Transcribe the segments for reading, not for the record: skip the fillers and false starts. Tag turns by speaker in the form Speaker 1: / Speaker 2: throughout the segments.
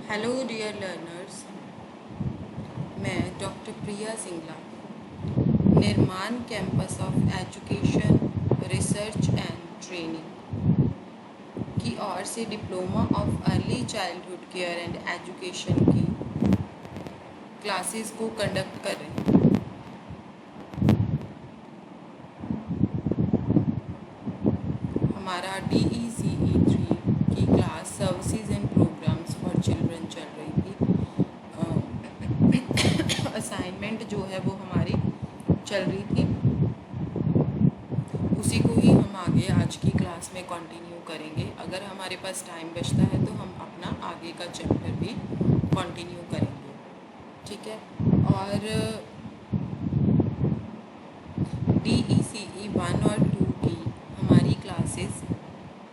Speaker 1: Hello dear learners, मैं doctor Priya Singla, Nirman campus of education, research and training की ओर से diploma of early childhood care and education की classes को कंडक्ट कर रही हूँ। हमारा DECE 3 की class services and programs for children चल रही थी। असाइनमेंट जो है वो हमारी चल रही थी, उसी को ही हम आगे आज की क्लास में कंटिन्यू करेंगे। अगर हमारे पास टाइम बचता है तो हम अपना आगे का चैप्टर भी कंटिन्यू करेंगे, ठीक है। और DECE 1 और 2 की हमारी क्लासेस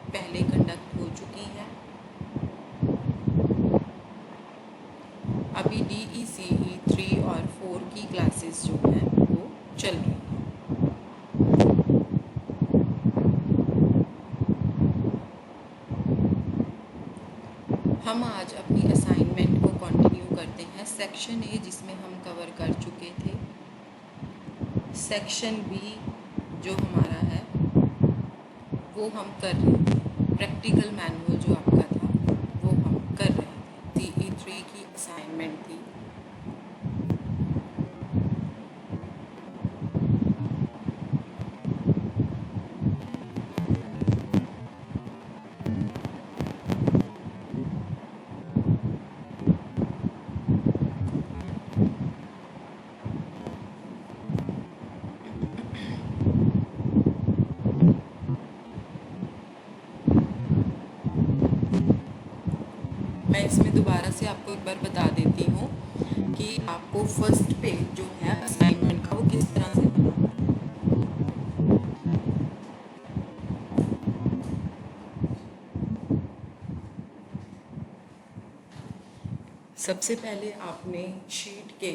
Speaker 1: पहले कंडक्ट हो चुकी हैं। अभी DECE 3 और 4 की क्लासेस जो हैं वो चल रही हैं। हम आज अपनी असाइनमेंट को कंटिन्यू करते हैं। सेक्शन ए जिसमें हम कवर कर चुके थे, सेक्शन बी जो हमारा है वो हम कर रहे थे। प्रैक्टिकल मैनुअल जो आपका था वो हम कर रहे थे। DE3 की असाइनमेंट थी। मैं इसमें दोबारा से आपको एक बार बता देती हूँ कि आपको फर्स्ट पेज जो है असाइनमेंट का वो किस तरह से बनाना है। सबसे पहले आपने शीट के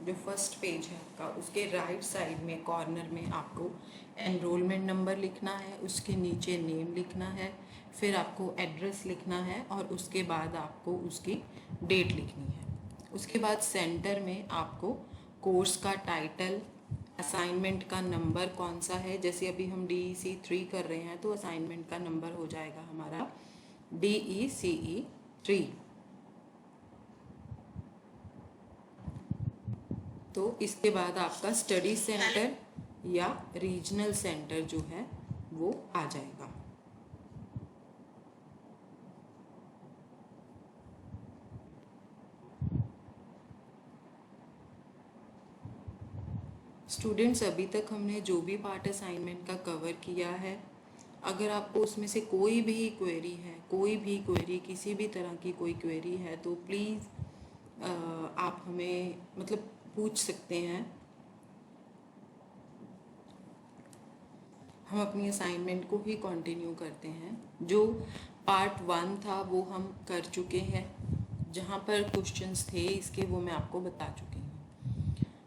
Speaker 1: जो फर्स्ट पेज है आपका, उसके राइट साइड में कॉर्नर में आपको एनरोलमेंट नंबर लिखना है, उसके नीचे नेम लिखना है, फिर आपको एड्रेस लिखना है और उसके बाद आपको उसकी डेट लिखनी है। उसके बाद सेंटर में आपको कोर्स का टाइटल, असाइनमेंट का नंबर कौन सा है। जैसे अभी हम DEC 3 कर रहे हैं तो असाइनमेंट का नंबर हो जाएगा हमारा DECE 3। तो इसके बाद आपका स्टडी सेंटर या रीजनल सेंटर जो है वो आ जाएगा। स्टूडेंट्स, अभी तक हमने जो भी पार्ट असाइनमेंट का कवर किया है, अगर आपको उसमें से कोई भी क्वेरी किसी भी तरह की कोई क्वेरी है तो प्लीज़ आप हमें मतलब पूछ सकते हैं। हम अपनी असाइनमेंट को ही कंटिन्यू करते हैं। जो पार्ट 1 था वो हम कर चुके हैं, जहाँ पर क्वेश्चंस थे इसके वो मैं आपको बता चुकी हूँ।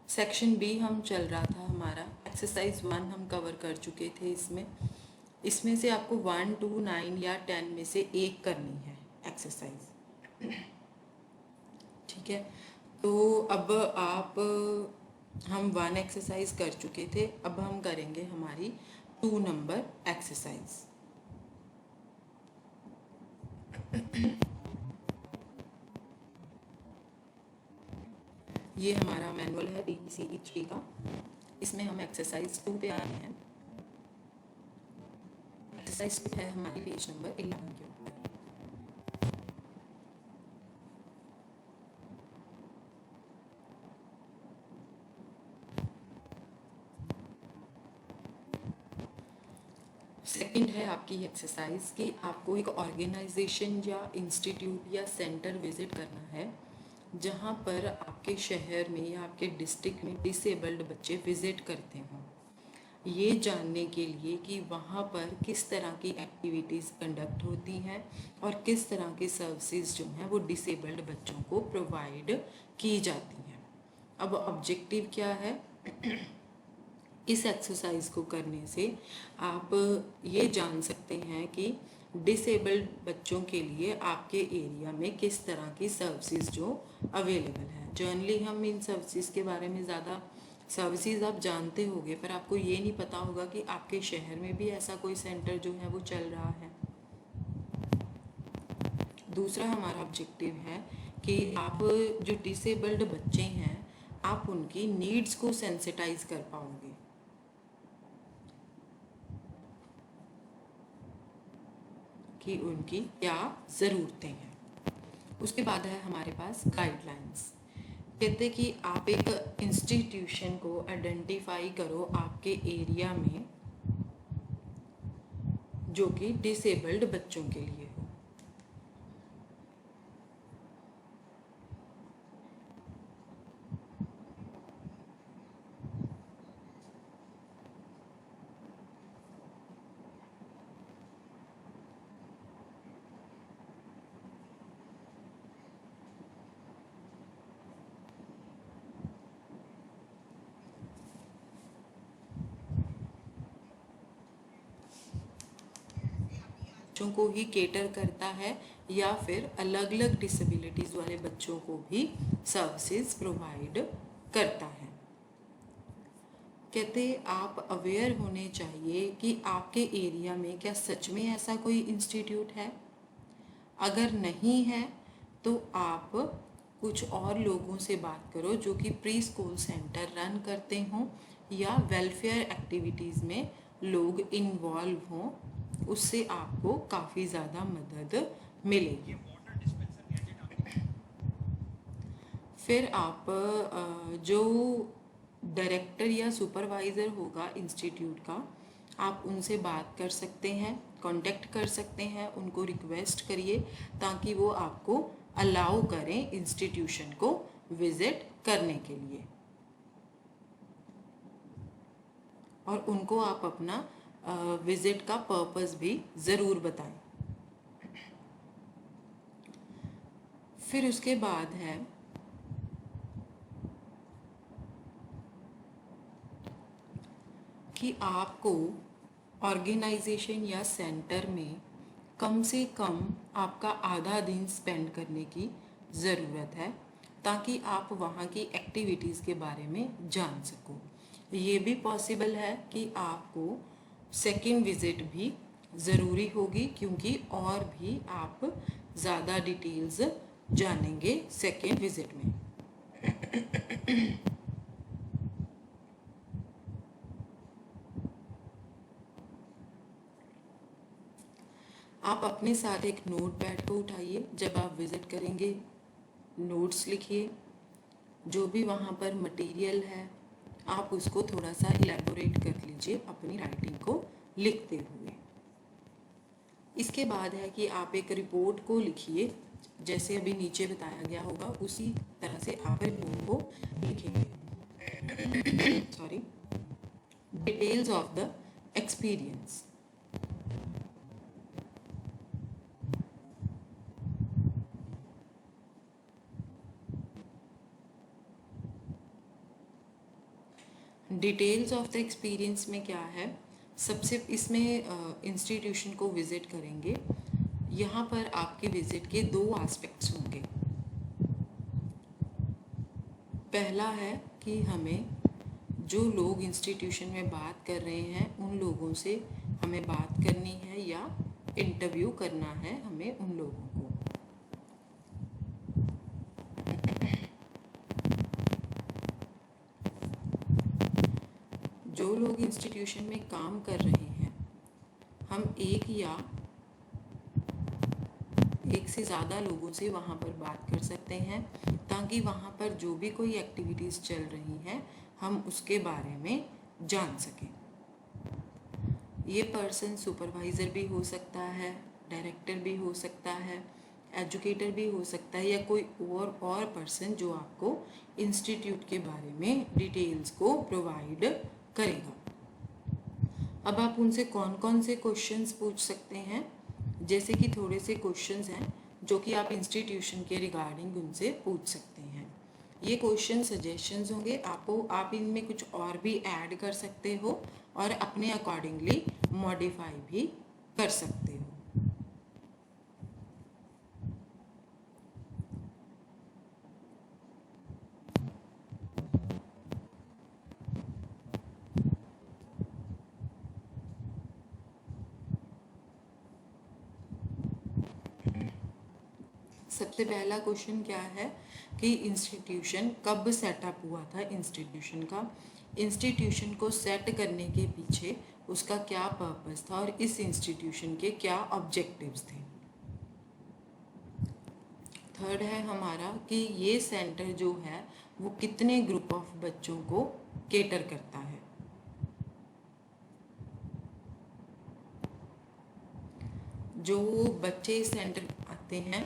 Speaker 1: सेक्शन बी हम चल रहा था हमारा, एक्सरसाइज 1 हम कवर कर चुके थे। इसमें से आपको 1 2 9 या 10 में से एक करनी है एक्सरसाइज, ठीक है। तो अब हम 1 एक्सरसाइज कर चुके थे, अब हम करेंगे हमारी 2 नंबर एक्सरसाइज। ये हमारा मैनुअल है DECE 3 का। इसमें हम एक्सरसाइज 2 पे आए हैं। एक्सरसाइज 2 है हमारी पेज नंबर 11 के ऊपर। सेकंड है आपकी एक्सरसाइज कि आपको एक ऑर्गेनाइजेशन या इंस्टीट्यूट या सेंटर विजिट करना है जहाँ पर आपके शहर में या आपके डिस्ट्रिक्ट में डिसेबल्ड बच्चे विजिट करते हों, ये जानने के लिए कि वहाँ पर किस तरह की एक्टिविटीज़ कंडक्ट होती हैं और किस तरह की सर्विसेज जो हैं वो डिसेबल्ड बच्चों को प्रोवाइड की जाती हैं। अब ऑब्जेक्टिव क्या है? इस एक्सरसाइज को करने से आप ये जान सकते हैं कि डिसेबल्ड बच्चों के लिए आपके एरिया में किस तरह की सर्विसेज जो अवेलेबल है। जनरली हम इन सर्विसेज के बारे में ज़्यादा सर्विसेज आप जानते होंगे, पर आपको ये नहीं पता होगा कि आपके शहर में भी ऐसा कोई सेंटर जो है वो चल रहा है। दूसरा हमारा ऑब्जेक्टिव है कि आप जो डिसेबल्ड बच्चे हैं आप उनकी नीड्स को सेंसिटाइज कर पाओगे। कि उनकी क्या ज़रूरतें हैं। उसके बाद है हमारे पास गाइडलाइंस। कहते कि आप एक इंस्टीट्यूशन को आइडेंटिफाई करो आपके एरिया में जो कि डिसेबल्ड बच्चों के लिए हो। बच्चों को ही केटर करता है या फिर अलग अलग डिसेबिलिटीज़ वाले बच्चों को भी सर्विसेज प्रोवाइड करता है। कहते आप अवेयर होने चाहिए कि आपके एरिया में क्या सच में ऐसा कोई इंस्टीट्यूट है। अगर नहीं है तो आप कुछ और लोगों से बात करो जो कि प्री स्कूल सेंटर रन करते हों या वेलफेयर एक्टिविटीज़ में लोग इन्वॉल्व हों, उससे आपको काफ़ी ज़्यादा मदद मिलेगी। फिर आप जो डायरेक्टर या सुपरवाइज़र होगा इंस्टीट्यूट का, आप उनसे बात कर सकते हैं, कांटेक्ट कर सकते हैं, उनको रिक्वेस्ट करिए ताकि वो आपको अलाउ करें इंस्टीट्यूशन को विज़िट करने के लिए। और उनको आप अपना विज़िट का पर्पस भी ज़रूर बताएं। फिर उसके बाद है कि आपको ऑर्गेनाइजेशन या सेंटर में कम से कम आपका आधा दिन स्पेंड करने की ज़रूरत है ताकि आप वहाँ की एक्टिविटीज़ के बारे में जान सको। ये भी पॉसिबल है कि आपको सेकंड विज़िट भी ज़रूरी होगी क्योंकि और भी आप ज़्यादा डिटेल्स जानेंगे सेकंड विज़िट में। आप अपने साथ एक नोट पैड को उठाइए, जब आप विज़िट करेंगे नोट्स लिखिए, जो भी वहाँ पर मटेरियल है आप उसको थोड़ा सा इलेबोरेट कर लीजिए अपनी राइटिंग को लिखते हुए। इसके बाद है कि आप एक रिपोर्ट को लिखिए, जैसे अभी नीचे बताया गया होगा उसी तरह से आप रिपोर्ट को लिखेंगे। Sorry, details of the experience. Details of the experience में क्या है, सबसे इसमें इंस्टीट्यूशन को विज़िट करेंगे। यहाँ पर आपके विज़िट के दो एस्पेक्ट्स होंगे। पहला है कि हमें जो लोग इंस्टीट्यूशन में बात कर रहे हैं उन लोगों से हमें बात करनी है या इंटरव्यू करना है हमें उन लोगों को। जो लोग इंस्टीट्यूशन में काम कर रहे हैं हम एक से ज़्यादा लोगों से वहाँ पर बात कर सकते हैं ताकि वहाँ पर जो भी कोई एक्टिविटीज़ चल रही हैं हम उसके बारे में जान सकें। ये पर्सन सुपरवाइज़र भी हो सकता है, डायरेक्टर भी हो सकता है, एजुकेटर भी हो सकता है या कोई और पर्सन जो आपको इंस्टीट्यूट के बारे में डिटेल्स को प्रोवाइड करेगा। अब आप उनसे कौन कौन से क्वेश्चंस पूछ सकते हैं, जैसे कि थोड़े से क्वेश्चंस हैं जो कि आप इंस्टीट्यूशन के रिगार्डिंग उनसे पूछ सकते हैं। ये क्वेश्चन सजेशंस होंगे, आप इनमें कुछ और भी ऐड कर सकते हो और अपने अकॉर्डिंगली मॉडिफाई भी कर सकते हो। सबसे पहला क्वेश्चन क्या है कि इंस्टीट्यूशन कब सेटअप हुआ था। इंस्टीट्यूशन को सेट करने के पीछे उसका क्या पर्पस था और इस इंस्टीट्यूशन के क्या ऑब्जेक्टिव्स थे। थर्ड है हमारा कि ये सेंटर जो है वो कितने ग्रुप ऑफ बच्चों को केटर करता है। जो बच्चे इस सेंटर आते हैं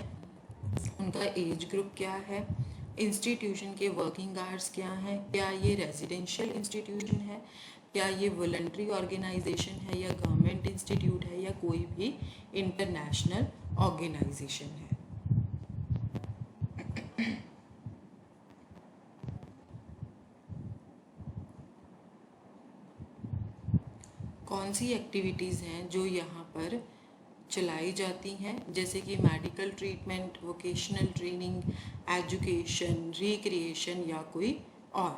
Speaker 1: उनका एज ग्रुप क्या है, इंस्टीट्यूशन के वर्किंग आवर्स क्या हैं, क्या ये रेजिडेंशियल इंस्टीट्यूशन है, क्या ये वॉलंटरी ऑर्गेनाइजेशन है या गवर्नमेंट इंस्टीट्यूट है या कोई भी इंटरनेशनल ऑर्गेनाइजेशन है। कौन सी एक्टिविटीज़ हैं जो यहाँ पर चलाई जाती हैं, जैसे कि medical treatment, vocational training, education, recreation या कोई और।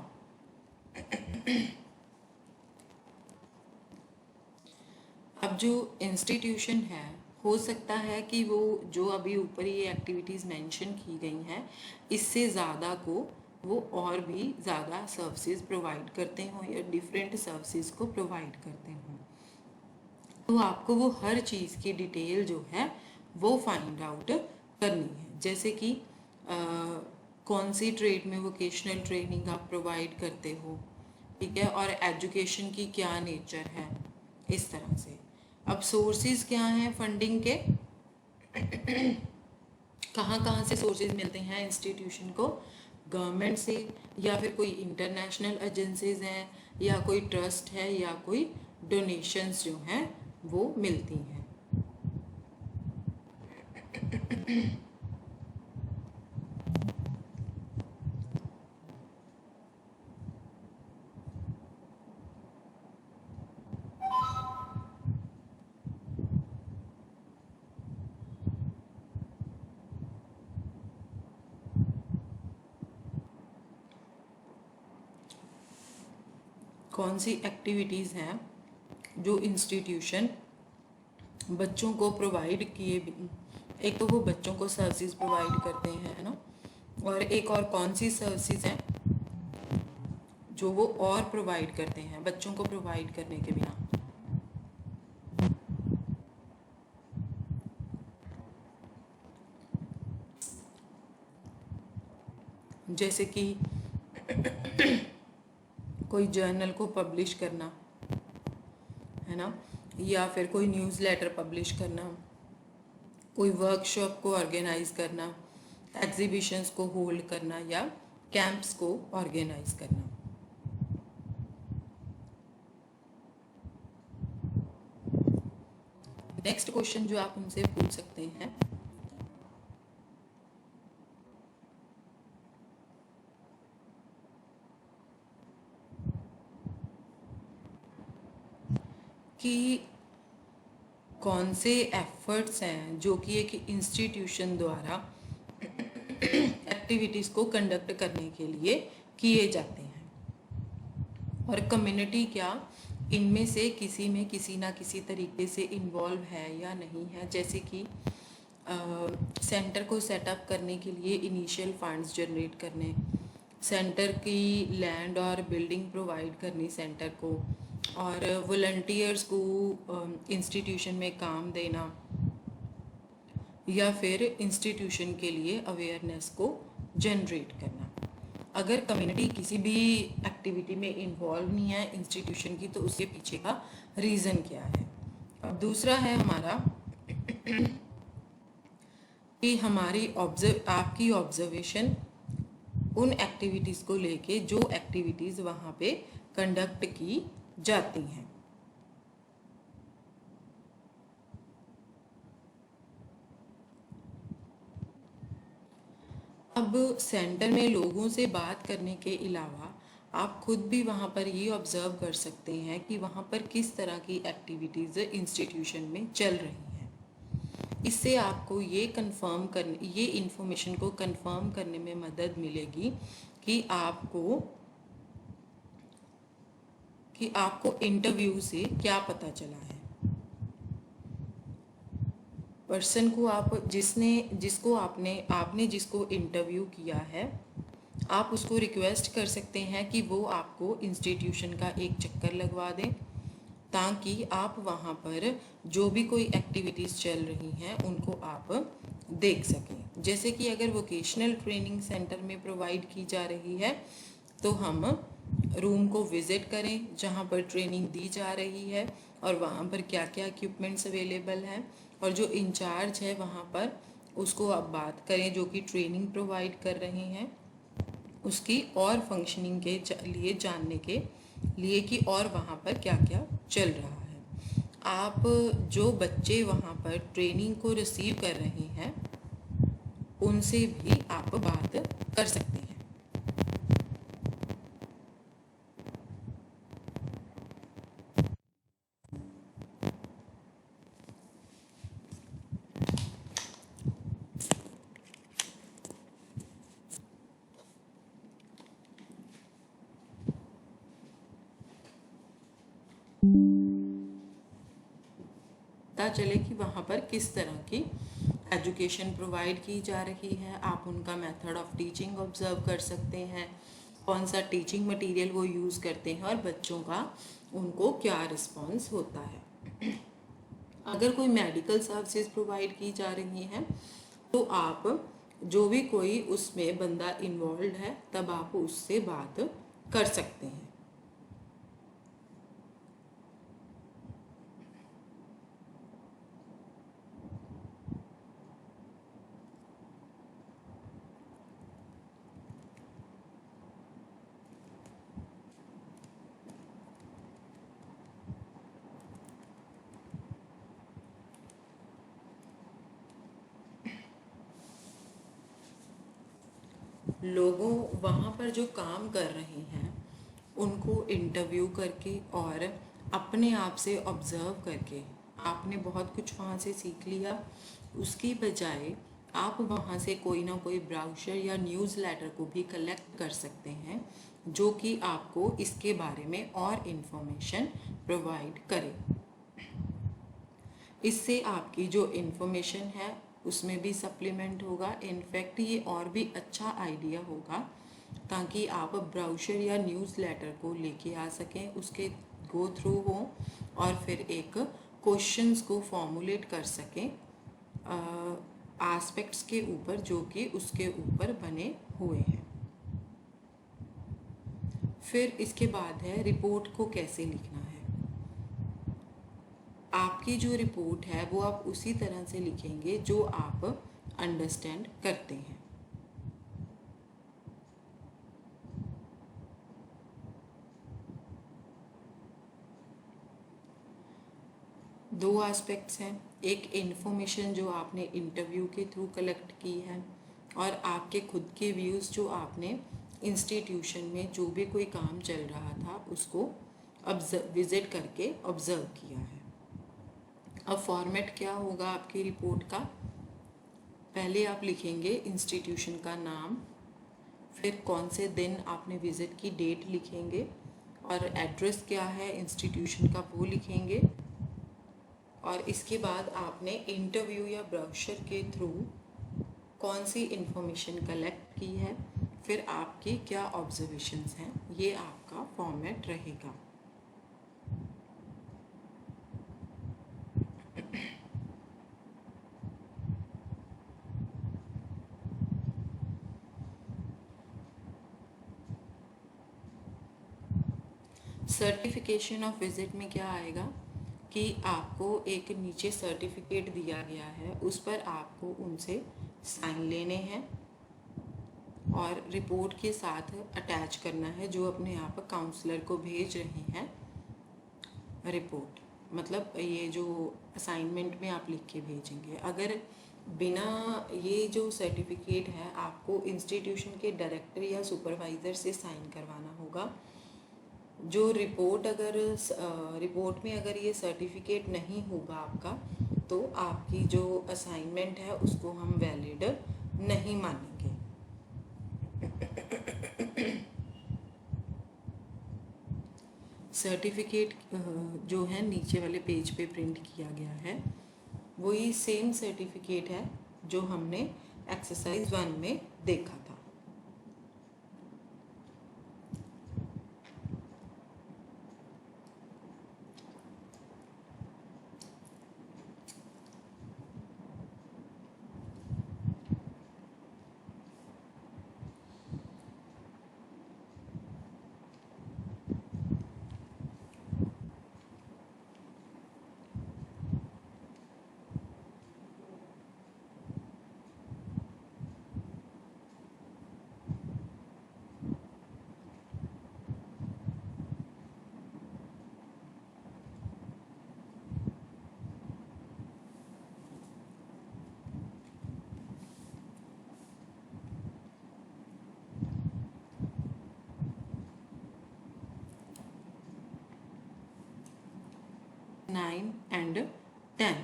Speaker 1: अब जो इंस्टीट्यूशन है हो सकता है कि वो जो अभी ऊपर ये एक्टिविटीज़ मेंशन की गई हैं इससे ज़्यादा को वो और भी ज़्यादा सर्विसेज प्रोवाइड करते हों या डिफरेंट सर्विसेज को प्रोवाइड करते हों। तो आपको वो हर चीज़ की डिटेल जो है वो फाइंड आउट करनी है। जैसे कि कौन सी ट्रेड में वोकेशनल ट्रेनिंग आप प्रोवाइड करते हो, ठीक है, और एजुकेशन की क्या नेचर है, इस तरह से। अब सोर्सेज क्या हैं फंडिंग के, कहाँ कहाँ से सोर्सेज मिलते हैं इंस्टीट्यूशन को, गवर्नमेंट से या फिर कोई इंटरनेशनल एजेंसीज हैं या कोई ट्रस्ट है या कोई डोनेशंस जो हैं वो मिलती हैं। कौन सी एक्टिविटीज़ हैं जो इंस्टीट्यूशन बच्चों को प्रोवाइड किए, एक तो वो बच्चों को सर्विसेज प्रोवाइड करते हैं, है ना, और एक और कौन सी सर्विसेज हैं जो वो और प्रोवाइड करते हैं बच्चों को प्रोवाइड करने के बिना। जैसे कि कोई जर्नल को पब्लिश करना, है ना, या फिर कोई न्यूज़लेटर पब्लिश करना, कोई वर्कशॉप को ऑर्गेनाइज करना, एग्जीबिशंस को होल्ड करना या कैंप्स को ऑर्गेनाइज करना। नेक्स्ट क्वेश्चन जो आप उनसे पूछ सकते हैं कि कौन से एफर्ट्स हैं जो कि एक इंस्टीट्यूशन द्वारा एक्टिविटीज़ को कंडक्ट करने के लिए किए जाते हैं और कम्युनिटी क्या इनमें से किसी में किसी ना किसी तरीके से इन्वॉल्व है या नहीं है। जैसे कि सेंटर को सेटअप करने के लिए इनिशियल फंड्स जनरेट करने, सेंटर की लैंड और बिल्डिंग प्रोवाइड करनी सेंटर को, और वॉलंटियर्स को इंस्टीट्यूशन में काम देना, या फिर इंस्टीट्यूशन के लिए अवेयरनेस को जनरेट करना। अगर कम्युनिटी किसी भी एक्टिविटी में इन्वॉल्व नहीं है इंस्टीट्यूशन की तो उसके पीछे का रीज़न क्या है। अब दूसरा है हमारा कि हमारी आपकी ऑब्जर्वेशन उन एक्टिविटीज़ को लेके जो एक्टिविटीज़ वहाँ पे कंडक्ट की जाती हैं। अब सेंटर में लोगों से बात करने के अलावा आप खुद भी वहाँ पर ये ऑब्ज़र्व कर सकते हैं कि वहाँ पर किस तरह की एक्टिविटीज़ इंस्टीट्यूशन में चल रही हैं। इससे आपको ये इन्फॉर्मेशन को कंफर्म करने में मदद मिलेगी कि आपको इंटरव्यू से क्या पता चला है। पर्सन को आप आपने जिसको इंटरव्यू किया है, आप उसको रिक्वेस्ट कर सकते हैं कि वो आपको इंस्टीट्यूशन का एक चक्कर लगवा दें, ताकि आप वहाँ पर जो भी कोई एक्टिविटीज़ चल रही हैं उनको आप देख सकें। जैसे कि अगर वोकेशनल ट्रेनिंग सेंटर में प्रोवाइड की जा रही है तो हम रूम को विज़िट करें जहाँ पर ट्रेनिंग दी जा रही है और वहाँ पर क्या क्या इक्विपमेंट्स अवेलेबल हैं, और जो इंचार्ज है वहाँ पर उसको आप बात करें जो कि ट्रेनिंग प्रोवाइड कर रहे हैं उसकी और फंक्शनिंग के लिए जानने के लिए कि और वहाँ पर क्या क्या चल रहा है। आप जो बच्चे वहाँ पर ट्रेनिंग को रिसीव कर रहे हैं उनसे भी आप बात कर सकते हैं। पता चले कि वहाँ पर किस तरह की एजुकेशन प्रोवाइड की जा रही है। आप उनका मेथड ऑफ टीचिंग ऑब्जर्व कर सकते हैं, कौन सा टीचिंग मटेरियल वो यूज़ करते हैं और बच्चों का उनको क्या रिस्पॉन्स होता है। अगर कोई मेडिकल सर्विसेज प्रोवाइड की जा रही हैं तो आप जो भी कोई उसमें बंदा इन्वॉल्व है तब आप उससे बात कर सकते हैं। लोगों वहाँ पर जो काम कर रहे हैं उनको इंटरव्यू करके और अपने आप से ऑब्ज़र्व करके आपने बहुत कुछ वहाँ से सीख लिया। उसकी बजाय आप वहाँ से कोई ना कोई ब्राउशर या न्यूज़ लेटर को भी कलेक्ट कर सकते हैं जो कि आपको इसके बारे में और इन्फॉर्मेशन प्रोवाइड करे। इससे आपकी जो इन्फॉर्मेशन है उसमें भी सप्लीमेंट होगा। इनफैक्ट ये और भी अच्छा आइडिया होगा ताकि आप ब्राउशर या न्यूज़ लेटर को लेके आ सकें, उसके गो थ्रू हों और फिर एक क्वेश्चंस को फॉर्मुलेट कर सकें एस्पेक्ट्स के ऊपर जो कि उसके ऊपर बने हुए हैं। फिर इसके बाद है रिपोर्ट को कैसे लिखना है। आपकी जो रिपोर्ट है वो आप उसी तरह से लिखेंगे जो आप अंडरस्टैंड करते हैं। दो एस्पेक्ट्स हैं, एक इन्फॉर्मेशन जो आपने इंटरव्यू के थ्रू कलेक्ट की है और आपके खुद के व्यूज़ जो आपने इंस्टीट्यूशन में जो भी कोई काम चल रहा था उसको विज़िट करके ऑब्ज़र्व किया है। अब फॉर्मेट क्या होगा आपकी रिपोर्ट का, पहले आप लिखेंगे इंस्टीट्यूशन का नाम, फिर कौन से दिन आपने विज़िट की डेट लिखेंगे और एड्रेस क्या है इंस्टीट्यूशन का वो लिखेंगे, और इसके बाद आपने इंटरव्यू या ब्राउशर के थ्रू कौन सी इंफॉर्मेशन कलेक्ट की है, फिर आपकी क्या ऑब्जर्वेशंस हैं, ये आपका फॉर्मेट रहेगा। सर्टिफिकेशन ऑफ विजिट में क्या आएगा कि आपको एक नीचे सर्टिफिकेट दिया गया है, उस पर आपको उनसे साइन लेने हैं और रिपोर्ट के साथ अटैच करना है जो अपने आप काउंसलर को भेज रहे हैं। रिपोर्ट मतलब ये जो असाइनमेंट में आप लिख के भेजेंगे। अगर बिना ये जो सर्टिफिकेट है आपको इंस्टीट्यूशन के डायरेक्टर या सुपरवाइज़र से साइन करवाना होगा। जो रिपोर्ट में अगर ये सर्टिफिकेट नहीं होगा आपका तो आपकी जो असाइनमेंट है उसको हम वैलिड नहीं मानेंगे। सर्टिफिकेट जो है नीचे वाले पेज पे प्रिंट किया गया है, वही सेम सर्टिफिकेट है जो हमने एक्सरसाइज 1 में देखा था। Nine and 10।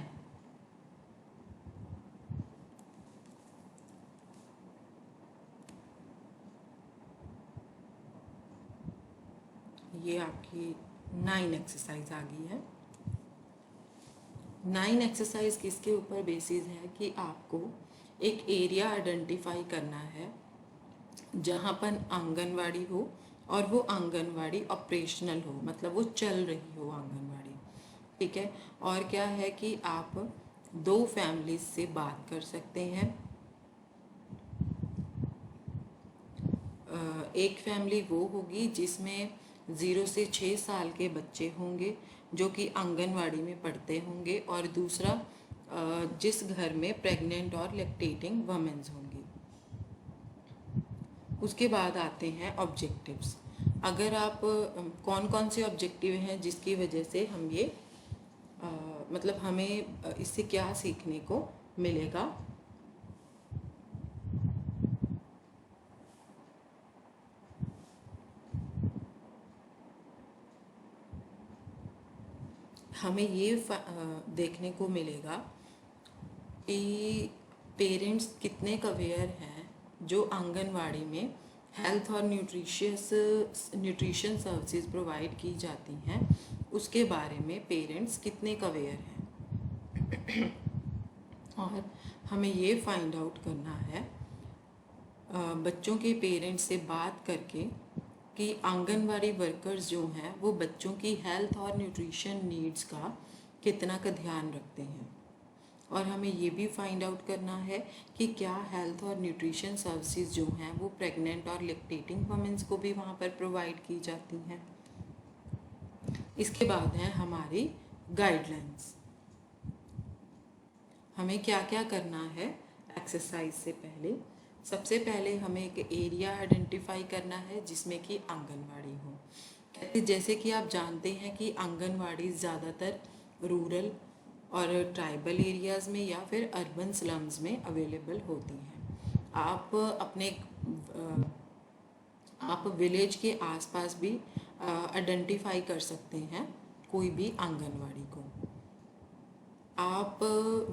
Speaker 1: ये आपकी 9 एक्सरसाइज आ गई है। 9 एक्सरसाइज किसके ऊपर बेसिस है कि आपको एक एरिया आइडेंटिफाई करना है जहाँ पर आंगनवाड़ी हो और वो आंगनवाड़ी ऑपरेशनल हो, मतलब वो चल रही हो आंगनवाड़ी, ठीक है। और क्या है कि आप 2 फैमिलीज से बात कर सकते हैं। एक फैमिली वो होगी जिसमें 0 से 6 साल के बच्चे होंगे जो कि आंगनवाड़ी में पढ़ते होंगे, और दूसरा जिस घर में प्रेग्नेंट और लैक्टेटिंग वमेंस होंगी। उसके बाद आते हैं ऑब्जेक्टिव्स। अगर आप कौन कौन से ऑब्जेक्टिव हैं जिसकी वजह से हम ये मतलब हमें इससे क्या सीखने को मिलेगा। हमें ये देखने को मिलेगा कि पेरेंट्स कितने अवेयर हैं जो आंगनवाड़ी में हेल्थ और न्यूट्रिशन सर्विसेज प्रोवाइड की जाती हैं, उसके बारे में पेरेंट्स कितने अवेयर हैं। और हमें ये फाइंड आउट करना है बच्चों के पेरेंट्स से बात करके कि आंगनवाड़ी वर्कर्स जो हैं वो बच्चों की हेल्थ और न्यूट्रिशन नीड्स का कितना का ध्यान रखते हैं। और हमें ये भी फाइंड आउट करना है कि क्या हेल्थ और न्यूट्रिशन सर्विसेज जो हैं वो प्रेग्नेंट और लैक्टेटिंग वमेंस को भी वहाँ पर प्रोवाइड की जाती हैं। इसके बाद है हमारी गाइडलाइंस। हमें क्या क्या करना है एक्सरसाइज से पहले। सबसे पहले हमें एक एरिया आइडेंटिफाई करना है जिसमें कि आंगनवाड़ी हो। कहते जैसे कि आप जानते हैं कि आंगनवाड़ी ज़्यादातर रूरल और ट्राइबल एरियाज़ में या फिर अर्बन स्लम्स में अवेलेबल होती हैं। आप विलेज के आसपास भी आइडेंटिफाई कर सकते हैं कोई भी आंगनवाड़ी को। आप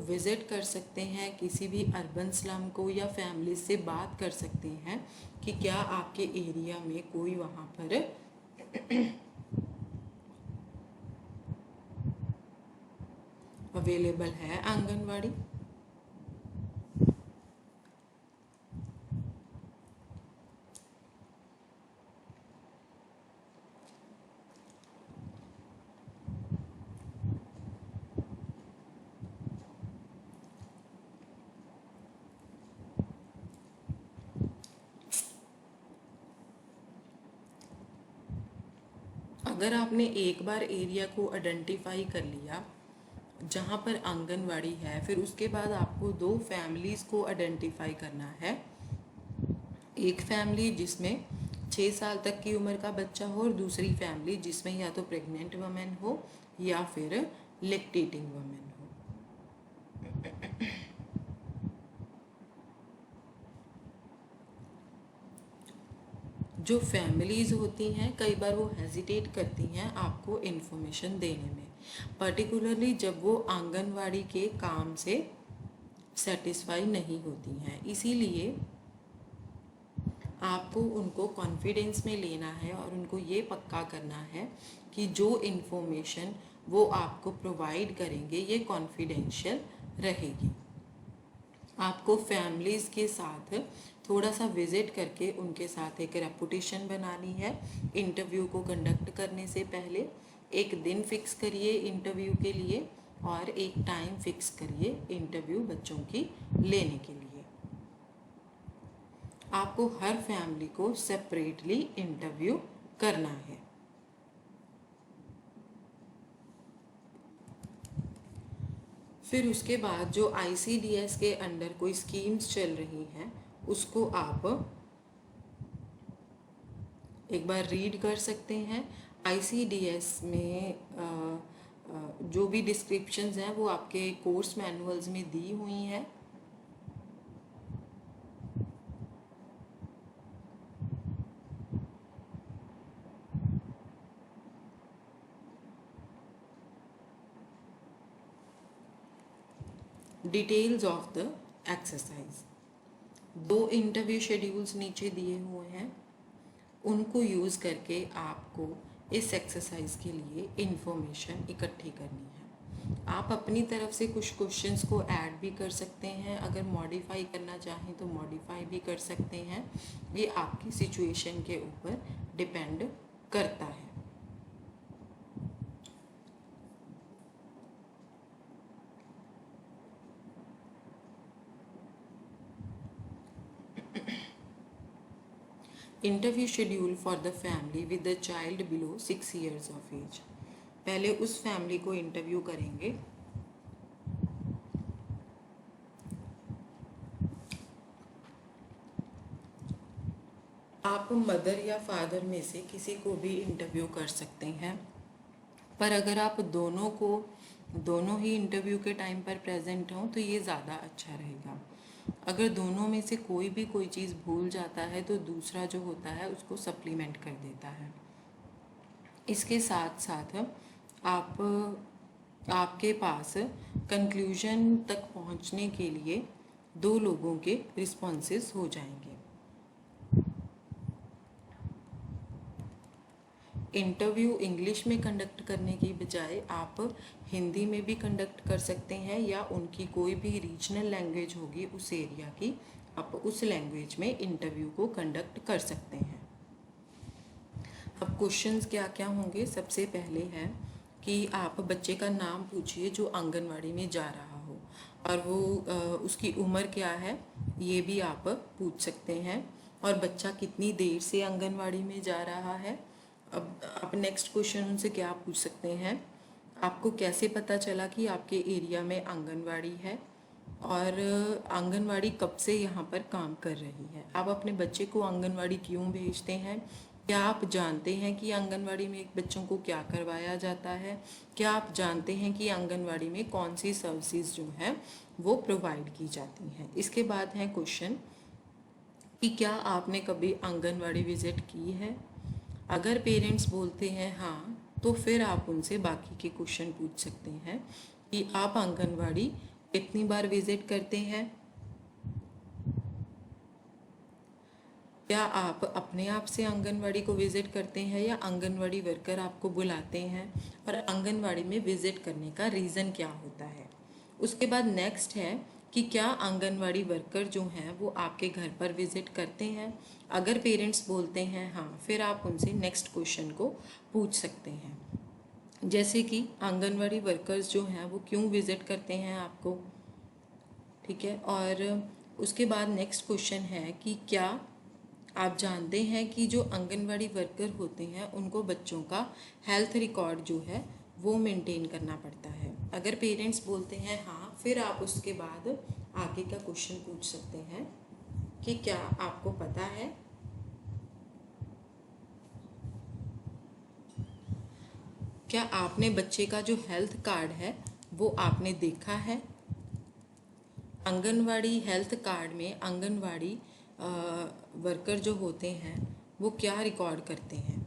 Speaker 1: विज़िट कर सकते हैं किसी भी अर्बन स्लम को या फैमिली से बात कर सकते हैं कि क्या आपके एरिया में कोई वहाँ पर अवेलेबल है आंगनवाड़ी। अगर आपने एक बार एरिया को आइडेंटिफाई कर लिया जहाँ पर आंगनवाड़ी है, फिर उसके बाद आपको 2 फैमिलीज़ को आइडेंटिफाई करना है। एक फैमिली जिसमें 6 साल तक की उम्र का बच्चा हो और दूसरी फैमिली जिसमें या तो प्रेग्नेंट वमेन हो या फिर लैक्टेटिंग वमेन हो। जो फैमिलीज़ होती हैं कई बार वो हेजिटेट करती हैं आपको इन्फॉर्मेशन देने में, पर्टिकुलरली जब वो आंगनवाड़ी के काम से सेटिस्फाई नहीं होती हैं। इसीलिए आपको उनको कॉन्फिडेंस में लेना है और उनको ये पक्का करना है कि जो इन्फॉर्मेशन वो आपको प्रोवाइड करेंगे ये कॉन्फिडेंशियल रहेगी। आपको फैमिलीज़ के साथ थोड़ा सा विज़िट करके उनके साथ एक रेपुटेशन बनानी है। इंटरव्यू को कंडक्ट करने से पहले एक दिन फिक्स करिए इंटरव्यू के लिए और एक टाइम फिक्स करिए इंटरव्यू बच्चों की लेने के लिए। आपको हर फैमिली को सेपरेटली इंटरव्यू करना है। फिर उसके बाद जो ICDS के अंडर कोई स्कीम्स चल रही हैं उसको आप एक बार रीड कर सकते हैं। ICDS में जो भी डिस्क्रिप्शंस हैं वो आपके कोर्स मैनुअल्स में दी हुई हैं। Details of the exercise, 2 interview schedules नीचे दिए हुए हैं, उनको यूज़ करके आपको इस एक्सरसाइज के लिए इंफॉर्मेशन इकट्ठी करनी है। आप अपनी तरफ से कुछ क्वेश्चंस को ऐड भी कर सकते हैं, अगर मॉडिफाई करना चाहें तो मॉडिफाई भी कर सकते हैं। ये आपकी सिचुएशन के ऊपर डिपेंड करता है। Interview schedule for the family with the child below 6 years of age. पहले उस फैमिली को इंटरव्यू करेंगे आप मदर या फादर में से किसी को भी इंटरव्यू कर सकते हैं, पर अगर आप दोनों ही इंटरव्यू के टाइम पर प्रेजेंट हों तो ये ज़्यादा अच्छा रहेगा। अगर दोनों में से कोई भी कोई चीज़ भूल जाता है तो दूसरा जो होता है उसको सप्लीमेंट कर देता है। इसके साथ साथ आपके पास कंक्लूजन तक पहुंचने के लिए 2 लोगों के रिस्पॉन्सेस हो जाएंगे। इंटरव्यू इंग्लिश में कंडक्ट करने की बजाय आप हिंदी में भी कंडक्ट कर सकते हैं, या उनकी कोई भी रीजनल लैंग्वेज होगी उस एरिया की, आप उस लैंग्वेज में इंटरव्यू को कंडक्ट कर सकते हैं। अब क्वेश्चंस क्या क्या होंगे, सबसे पहले है कि आप बच्चे का नाम पूछिए जो आंगनवाड़ी में जा रहा हो, और वो उसकी उम्र क्या है ये भी आप पूछ सकते हैं, और बच्चा कितनी देर से आंगनवाड़ी में जा रहा है। अब आप नेक्स्ट क्वेश्चन उनसे क्या पूछ सकते हैं, आपको कैसे पता चला कि आपके एरिया में आंगनवाड़ी है, और आंगनवाड़ी कब से यहाँ पर काम कर रही है। आप अपने बच्चे को आंगनवाड़ी क्यों भेजते हैं, क्या आप जानते हैं कि आंगनवाड़ी में बच्चों को क्या करवाया जाता है, क्या आप जानते हैं कि आंगनवाड़ी में कौन सी सर्विसेज जो हैं वो प्रोवाइड की जाती हैं। इसके बाद है क्वेश्चन कि क्या आपने कभी आंगनवाड़ी विजिट की है। अगर पेरेंट्स बोलते हैं हाँ, तो फिर आप उनसे बाकी के क्वेश्चन पूछ सकते हैं कि आप आंगनवाड़ी कितनी बार विजिट करते हैं, क्या आप अपने आप से आंगनवाड़ी को विजिट करते हैं या आंगनवाड़ी वर्कर आपको बुलाते हैं, और आंगनवाड़ी में विजिट करने का रीज़न क्या होता है। उसके बाद नेक्स्ट है कि क्या आंगनवाड़ी वर्कर जो हैं वो आपके घर पर विजिट करते हैं। अगर पेरेंट्स बोलते हैं हाँ, फिर आप उनसे नेक्स्ट क्वेश्चन को पूछ सकते हैं, जैसे कि आंगनवाड़ी वर्कर्स जो हैं वो क्यों विजिट करते हैं आपको, ठीक है। और उसके बाद नेक्स्ट क्वेश्चन है कि क्या आप जानते हैं कि जो आंगनवाड़ी वर्कर होते हैं उनको बच्चों का हेल्थ रिकॉर्ड जो है वो मेंटेन करना पड़ता है। अगर पेरेंट्स बोलते हैं हाँ, फिर आप उसके बाद आगे का क्वेश्चन पूछ सकते हैं कि क्या आपको पता है क्या आपने बच्चे का जो हेल्थ कार्ड है वो आपने देखा है। आंगनवाड़ी हेल्थ कार्ड में आंगनवाड़ी वर्कर जो होते हैं वो क्या रिकॉर्ड करते हैं।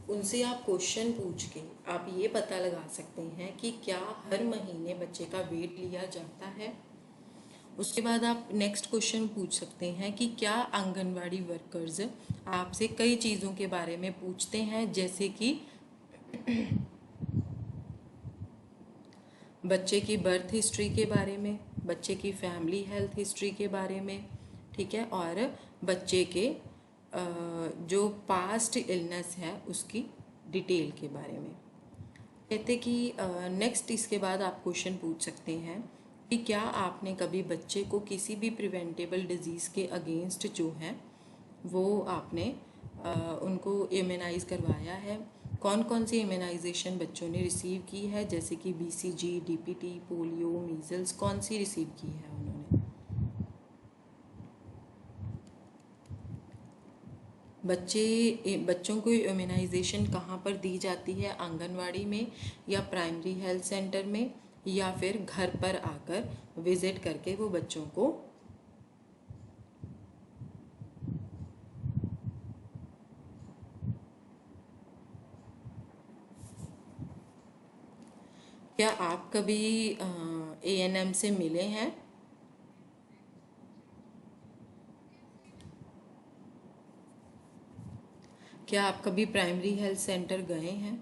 Speaker 1: उनसे आप क्वेश्चन पूछ के आप ये पता लगा सकते हैं कि क्या हर महीने बच्चे का वेट लिया जाता है। उसके बाद आप नेक्स्ट क्वेश्चन पूछ सकते हैं कि क्या आंगनवाड़ी वर्कर्स आपसे कई चीज़ों के बारे में पूछते हैं, जैसे कि बच्चे की बर्थ हिस्ट्री के बारे में, बच्चे की फैमिली हेल्थ हिस्ट्री के बारे में, ठीक है, और बच्चे के जो पास्ट इलनेस है उसकी डिटेल के बारे में। कहते कि नेक्स्ट इसके बाद आप क्वेश्चन पूछ सकते हैं कि क्या आपने कभी बच्चे को किसी भी प्रिवेंटेबल डिजीज़ के अगेंस्ट जो है वो आपने उनको इम्यूनाइज़ करवाया है। कौन कौन सी इम्यूनाइजेशन बच्चों ने रिसीव की है, जैसे कि BCG, DPT, पोलियो, मीज़ल्स, कौन सी रिसीव की है उन्होंने। बच्चों को इम्यूनाइजेशन कहाँ पर दी जाती है, आंगनवाड़ी में या प्राइमरी हेल्थ सेंटर में, या फिर घर पर आकर विजिट करके वो बच्चों को क्या आप कभी ANM से मिले हैं? क्या आप कभी प्राइमरी हेल्थ सेंटर गए हैं?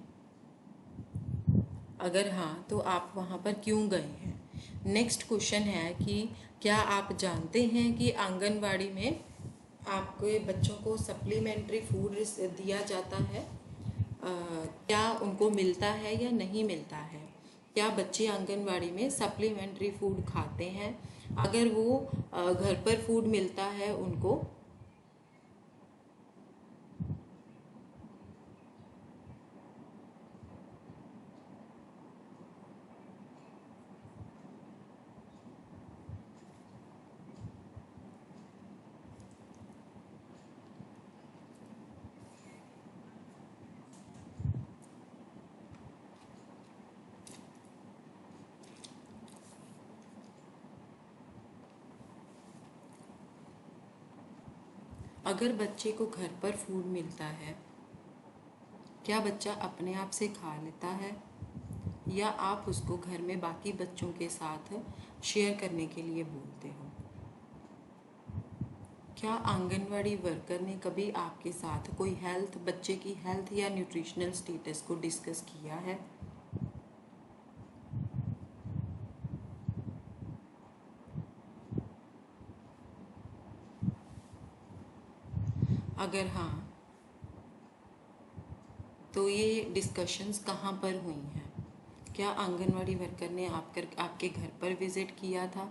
Speaker 1: अगर हाँ तो आप वहाँ पर क्यों गए हैं। नेक्स्ट क्वेश्चन है कि क्या आप जानते हैं कि आंगनवाड़ी में आपके बच्चों को सप्लीमेंट्री फूड दिया जाता है, क्या उनको मिलता है या नहीं मिलता है। क्या बच्चे आंगनवाड़ी में सप्लीमेंट्री फूड खाते हैं, अगर वो घर पर फूड मिलता है उनको, अगर बच्चे को घर पर फूड मिलता है क्या बच्चा अपने आप से खा लेता है, या आप उसको घर में बाकी बच्चों के साथ शेयर करने के लिए बोलते हो। क्या आंगनवाड़ी वर्कर ने कभी आपके साथ कोई बच्चे की हेल्थ या न्यूट्रिशनल स्टेटस को डिस्कस किया है। अगर हाँ तो ये डिस्कशंस कहाँ पर हुई हैं। क्या आंगनवाड़ी वर्कर ने आपके घर पर विज़िट किया था,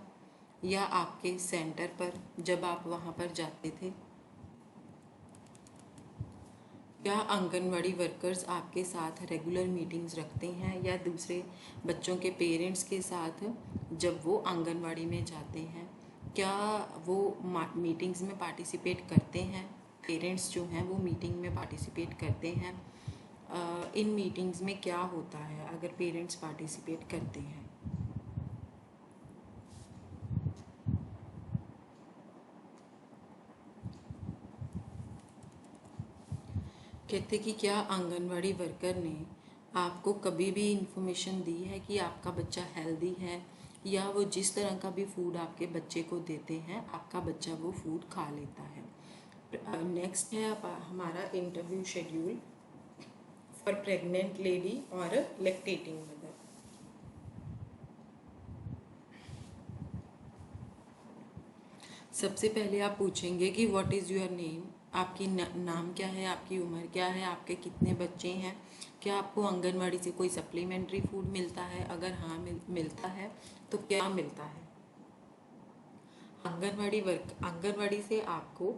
Speaker 1: या आपके सेंटर पर जब आप वहाँ पर जाते थे। क्या आंगनवाड़ी वर्कर्स आपके साथ रेगुलर मीटिंग्स रखते हैं, या दूसरे बच्चों के पेरेंट्स के साथ जब वो आंगनवाड़ी में जाते हैं क्या वो मीटिंग्स में पार्टिसिपेट करते हैं। पेरेंट्स जो हैं वो मीटिंग में पार्टिसिपेट करते हैं। इन मीटिंग्स में क्या होता है अगर पेरेंट्स पार्टिसिपेट करते हैं। कहते कि क्या आंगनवाड़ी वर्कर ने आपको कभी भी इंफॉर्मेशन दी है कि आपका बच्चा हेल्दी है, या वो जिस तरह का भी फूड आपके बच्चे को देते हैं आपका बच्चा वो फूड खा लेता है। नेक्स्ट है हमारा interview schedule for pregnant lady और लैक्टेटिंग मदर। सबसे पहले आप पूछेंगे कि व्हाट इज़ योर नेम, आपकी नाम क्या है, आपकी उम्र क्या है, आपके कितने बच्चे हैं, क्या आपको आंगनवाड़ी से कोई सप्लीमेंट्री फूड मिलता है, अगर हाँ मिलता है तो क्या मिलता है। आंगनवाड़ी से आपको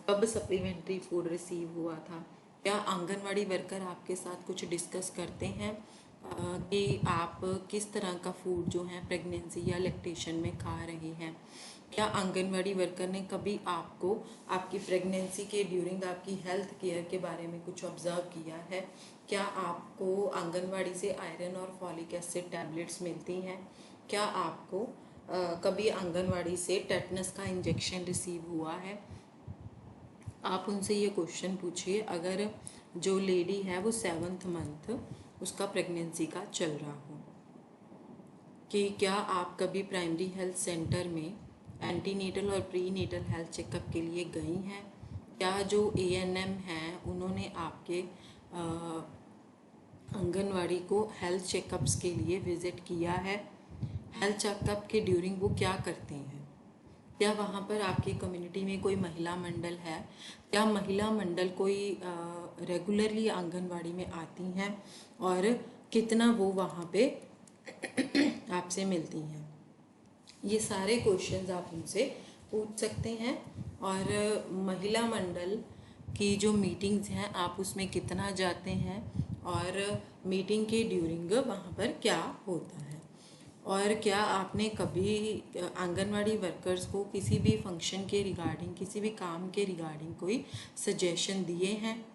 Speaker 1: कब सप्लीमेंट्री फूड रिसीव हुआ था। क्या आंगनवाड़ी वर्कर आपके साथ कुछ डिस्कस करते हैं कि आप किस तरह का फूड जो है प्रेगनेंसी या लैक्टेशन में खा रही हैं। क्या आंगनवाड़ी वर्कर ने कभी आपको आपकी प्रेगनेंसी के ड्यूरिंग आपकी हेल्थ केयर के बारे में कुछ ऑब्जर्व किया है। क्या आपको आंगनवाड़ी से आयरन और फॉलिक एसिड टैबलेट्स मिलती हैं। क्या आपको कभी आंगनवाड़ी से टेटनस का इंजेक्शन रिसीव हुआ है। आप उनसे ये क्वेश्चन पूछिए अगर जो लेडी है वो 7th मंथ उसका प्रेगनेंसी का चल रहा हो, कि क्या आप कभी प्राइमरी हेल्थ सेंटर में एंटीनेटल और प्रीनेटल हेल्थ चेकअप के लिए गई हैं। क्या जो ANM हैं उन्होंने आपके आंगनवाड़ी को हेल्थ चेकअप्स के लिए विजिट किया है? हेल्थ चेकअप के ड्यूरिंग वो क्या करते हैं? क्या वहाँ पर आपकी कम्युनिटी में कोई महिला मंडल है? क्या महिला मंडल कोई रेगुलरली आंगनवाड़ी में आती हैं और कितना वो वहाँ पे आपसे मिलती हैं? ये सारे क्वेश्चंस आप उनसे पूछ सकते हैं। और महिला मंडल की जो मीटिंग्स हैं आप उसमें कितना जाते हैं और मीटिंग के ड्यूरिंग वहाँ पर क्या होता है? और क्या आपने कभी आंगनवाड़ी वर्कर्स को किसी भी फंक्शन के रिगार्डिंग, किसी भी काम के रिगार्डिंग कोई सजेशन दिए हैं?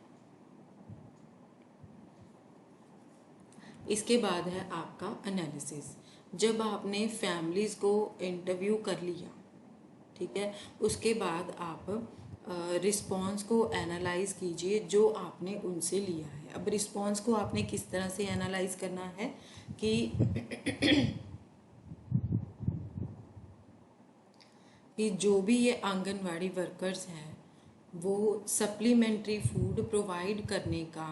Speaker 1: इसके बाद है आपका एनालिसिस। जब आपने फैमिलीज़ को इंटरव्यू कर लिया, ठीक है, उसके बाद आप रिस्पॉन्स को एनालाइज कीजिए जो आपने उनसे लिया है। अब रिस्पॉन्स को आपने किस तरह से एनालाइज करना है कि जो भी ये आंगनवाड़ी वर्कर्स हैं वो सप्लीमेंट्री फूड प्रोवाइड करने का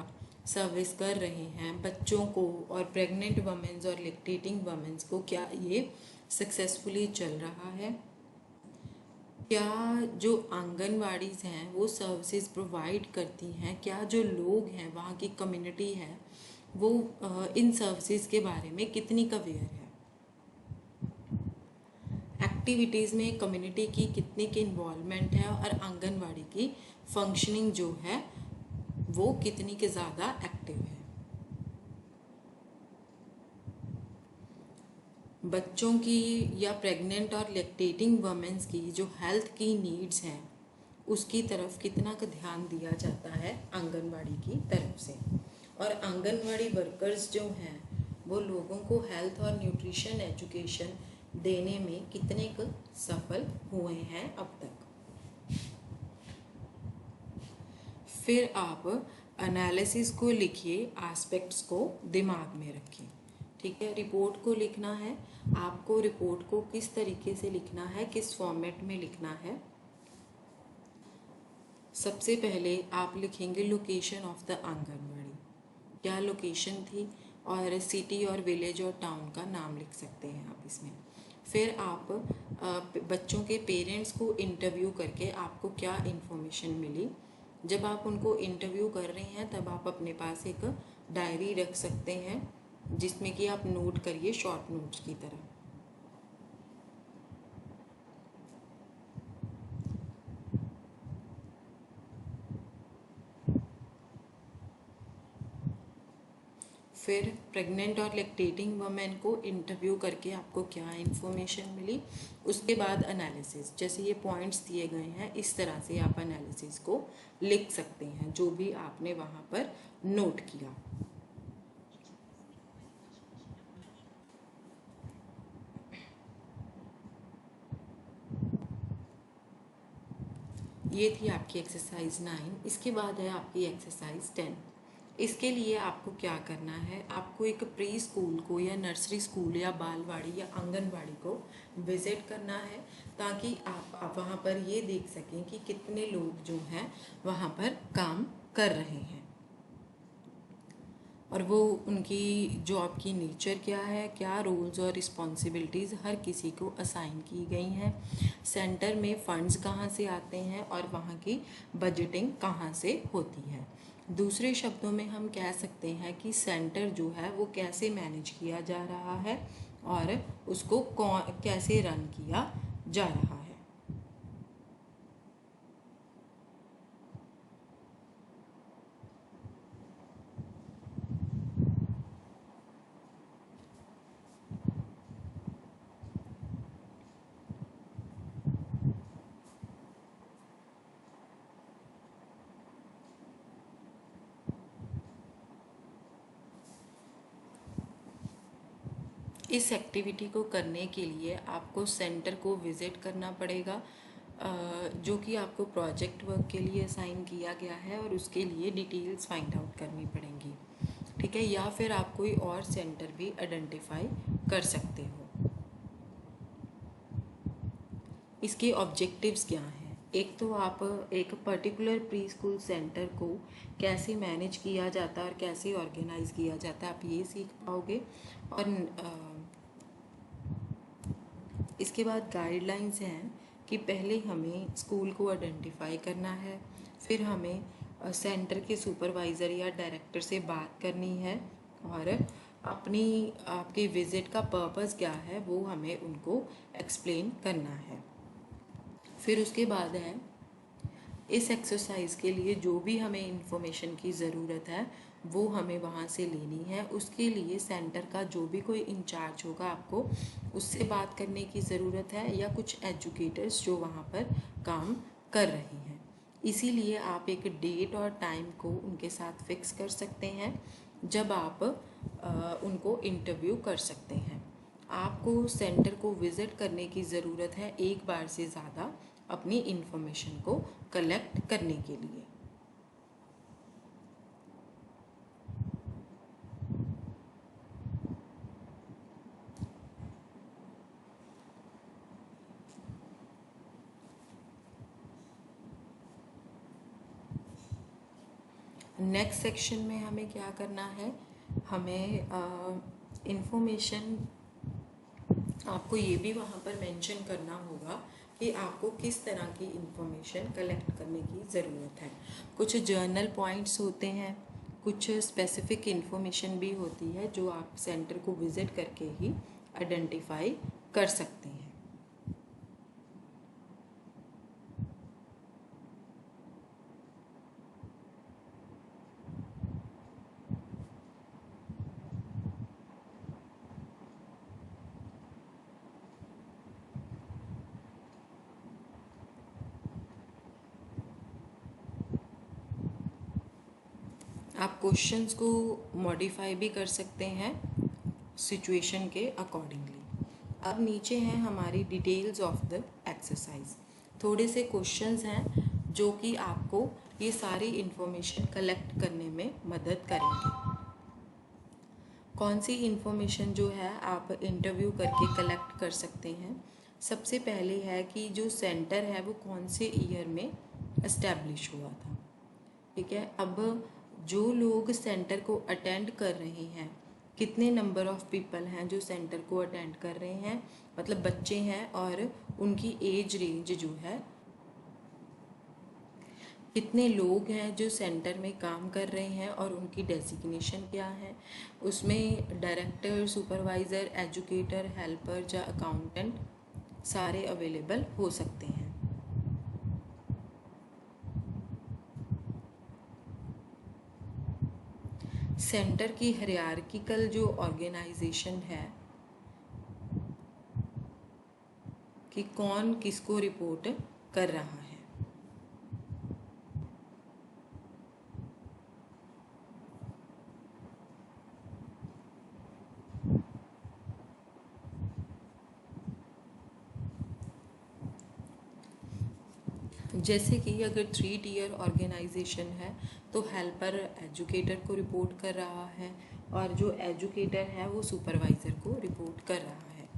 Speaker 1: सर्विस कर रहे हैं बच्चों को, और प्रेग्नेंट वमेंस और लैक्टेटिंग वमेंस को, क्या ये सक्सेसफुली चल रहा है? क्या जो आंगनवाड़ीज़ हैं वो सर्विसेज प्रोवाइड करती हैं? क्या जो लोग हैं, वहाँ की कम्युनिटी है, वो इन सर्विसेज के बारे में कितनी अवेयर है? एक्टिविटीज़ में कम्युनिटी की कितनी की इन्वॉल्वमेंट है और आंगनवाड़ी की फंक्शनिंग जो है वो कितनी के ज़्यादा एक्टिव है? बच्चों की या प्रेग्नेंट और लैक्टेटिंग वमेंस की जो हेल्थ की नीड्स हैं उसकी तरफ कितना का ध्यान दिया जाता है आंगनवाड़ी की तरफ से? और आंगनवाड़ी वर्कर्स जो हैं वो लोगों को हेल्थ और न्यूट्रिशन एजुकेशन देने में कितने क सफल हुए हैं अब तक? फिर आप एनालिसिस को लिखिए, एस्पेक्ट्स को दिमाग में रखिए, ठीक है। रिपोर्ट को लिखना है आपको। रिपोर्ट को किस तरीके से लिखना है, किस फॉर्मेट में लिखना है? सबसे पहले आप लिखेंगे लोकेशन ऑफ द आंगनवाड़ी, क्या लोकेशन थी, और सिटी और विलेज और टाउन का नाम लिख सकते हैं आप इसमें। फिर आप बच्चों के पेरेंट्स को इंटरव्यू करके आपको क्या इन्फॉर्मेशन मिली। जब आप उनको इंटरव्यू कर रहे हैं तब आप अपने पास एक डायरी रख सकते हैं जिसमें कि आप नोट करिए शॉर्ट नोट्स की तरह। फिर प्रेग्नेंट और लैक्टेटिंग वमेन को इंटरव्यू करके आपको क्या इन्फॉर्मेशन मिली। उसके बाद एनालिसिस, जैसे ये पॉइंट्स दिए गए हैं इस तरह से आप एनालिसिस को लिख सकते हैं जो भी आपने वहाँ पर नोट किया। ये थी आपकी एक्सरसाइज 9। इसके बाद है आपकी एक्सरसाइज 10। इसके लिए आपको क्या करना है, आपको एक प्री स्कूल को या नर्सरी स्कूल या बालवाड़ी या आंगनवाड़ी को विज़िट करना है ताकि आप वहाँ पर ये देख सकें कि कितने लोग जो हैं वहाँ पर काम कर रहे हैं और वो उनकी जॉब की नेचर क्या है, क्या रोल्स और रिस्पॉन्सिबिलिटीज़ हर किसी को असाइन की गई हैं, सेंटर में फंड्स कहाँ से आते हैं और वहाँ की बजटिंग कहाँ से होती है। दूसरे शब्दों में हम कह सकते हैं कि सेंटर जो है वो कैसे मैनेज किया जा रहा है और उसको कैसे रन किया जा रहा है। इस एक्टिविटी को करने के लिए आपको सेंटर को विज़िट करना पड़ेगा जो कि आपको प्रोजेक्ट वर्क के लिए असाइन किया गया है और उसके लिए डिटेल्स फाइंड आउट करनी पड़ेंगी, ठीक है। या फिर आप कोई और सेंटर भी आइडेंटिफाई कर सकते हो। इसके ऑब्जेक्टिव्स क्या हैं? एक तो आप एक पर्टिकुलर प्री स्कूल सेंटर को कैसे मैनेज किया जाता है और कैसे ऑर्गेनाइज किया जाता है, आप ये सीख पाओगे। और इसके बाद गाइडलाइंस हैं कि पहले हमें स्कूल को आइडेंटिफाई करना है, फिर हमें सेंटर के सुपरवाइज़र या डायरेक्टर से बात करनी है, और आपके विज़िट का पर्पस क्या है वो हमें उनको एक्सप्लेन करना है। फिर उसके बाद है, इस एक्सरसाइज के लिए जो भी हमें इंफॉर्मेशन की ज़रूरत है वो हमें वहाँ से लेनी है। उसके लिए सेंटर का जो भी कोई इंचार्ज होगा आपको उससे बात करने की ज़रूरत है, या कुछ एजुकेटर्स जो वहाँ पर काम कर रहे हैं। इसीलिए आप एक डेट और टाइम को उनके साथ फिक्स कर सकते हैं जब आप उनको इंटरव्यू कर सकते हैं। आपको सेंटर को विज़िट करने की ज़रूरत है एक बार से ज़्यादा अपनी इंफॉर्मेशन को कलेक्ट करने के लिए। नेक्स्ट सेक्शन में हमें क्या करना है, हमें इंफॉर्मेशन आपको ये भी वहाँ पर मेंशन करना होगा कि आपको किस तरह की इंफॉर्मेशन कलेक्ट करने की ज़रूरत है। कुछ जर्नल पॉइंट्स होते हैं, कुछ स्पेसिफिक इंफॉर्मेशन भी होती है जो आप सेंटर को विज़िट करके ही आइडेंटिफाई कर सकते हैं। आप क्वेश्चंस को मॉडिफाई भी कर सकते हैं सिचुएशन के अकॉर्डिंगली। अब नीचे हैं हमारी डिटेल्स ऑफ द एक्सरसाइज। थोड़े से क्वेश्चंस हैं जो कि आपको ये सारी इंफॉर्मेशन कलेक्ट करने में मदद करेंगे। कौन सी इंफॉर्मेशन जो है आप इंटरव्यू करके कलेक्ट कर सकते हैं। सबसे पहले है कि जो सेंटर है वो कौन से ईयर में इस्टेब्लिश हुआ था। ठीक है, अब जो लोग सेंटर को अटेंड कर रहे हैं, कितने नंबर ऑफ़ पीपल हैं जो सेंटर को अटेंड कर रहे हैं, मतलब बच्चे हैं, और उनकी एज रेंज जो है, कितने लोग हैं जो सेंटर में काम कर रहे हैं और उनकी डेजिग्नेशन क्या है। उसमें डायरेक्टर, सुपरवाइज़र, एजुकेटर, हेल्पर या अकाउंटेंट सारे अवेलेबल हो सकते हैं। सेंटर की हायरार्किकल जो ऑर्गेनाइजेशन है कि कौन किसको रिपोर्ट कर रहा है। जैसे कि अगर 3 टियर ऑर्गेनाइजेशन है तो हेल्पर एजुकेटर को रिपोर्ट कर रहा है, और जो एजुकेटर है वो सुपरवाइज़र को रिपोर्ट कर रहा है।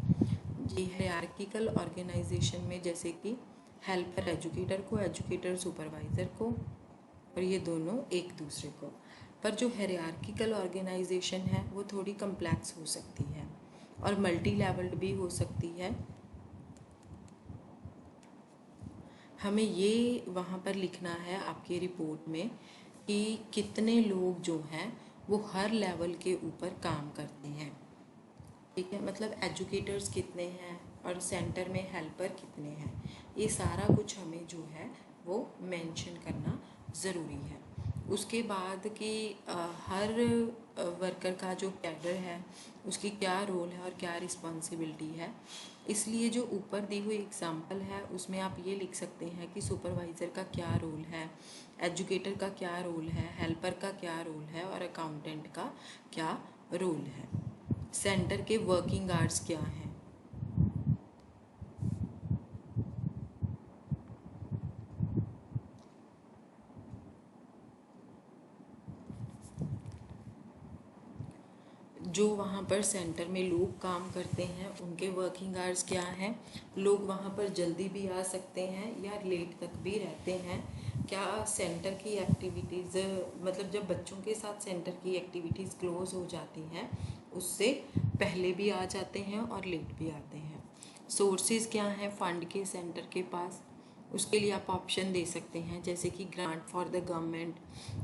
Speaker 1: ये हायरार्किकल ऑर्गेनाइजेशन में जैसे कि हेल्पर एजुकेटर को, एजुकेटर सुपरवाइज़र को, और ये दोनों एक दूसरे को। पर जो हायरार्किकल ऑर्गेनाइजेशन है वो थोड़ी कम्प्लेक्स हो सकती है और मल्टी लेवल्ड भी हो सकती है। हमें ये वहाँ पर लिखना है आपकी रिपोर्ट में कि कितने लोग जो हैं वो हर लेवल के ऊपर काम करते हैं। ठीक है, मतलब एजुकेटर्स कितने हैं और सेंटर में हेल्पर कितने हैं, ये सारा कुछ हमें जो है वो मेंशन करना ज़रूरी है। उसके बाद कि हर वर्कर का जो कैडर है उसकी क्या रोल है और क्या रिस्पॉन्सिबिलिटी है। इसलिए जो ऊपर दी हुई एग्जांपल है उसमें आप ये लिख सकते हैं कि सुपरवाइज़र का क्या रोल है, एजुकेटर का क्या रोल है, हेल्पर का क्या रोल है और अकाउंटेंट का क्या रोल है। सेंटर के वर्किंग आवर्स क्या हैं। जो वहाँ पर सेंटर में लोग काम करते हैं उनके वर्किंग आवर्स क्या हैं, लोग वहाँ पर जल्दी भी आ सकते हैं या लेट तक भी रहते हैं, क्या सेंटर की एक्टिविटीज़ मतलब जब बच्चों के साथ सेंटर की एक्टिविटीज़ क्लोज हो जाती हैं उससे पहले भी आ जाते हैं और लेट भी आते हैं। सोर्सेज क्या हैं फंड के सेंटर के पास, उसके लिए आप ऑप्शन दे सकते हैं जैसे कि grant for the government,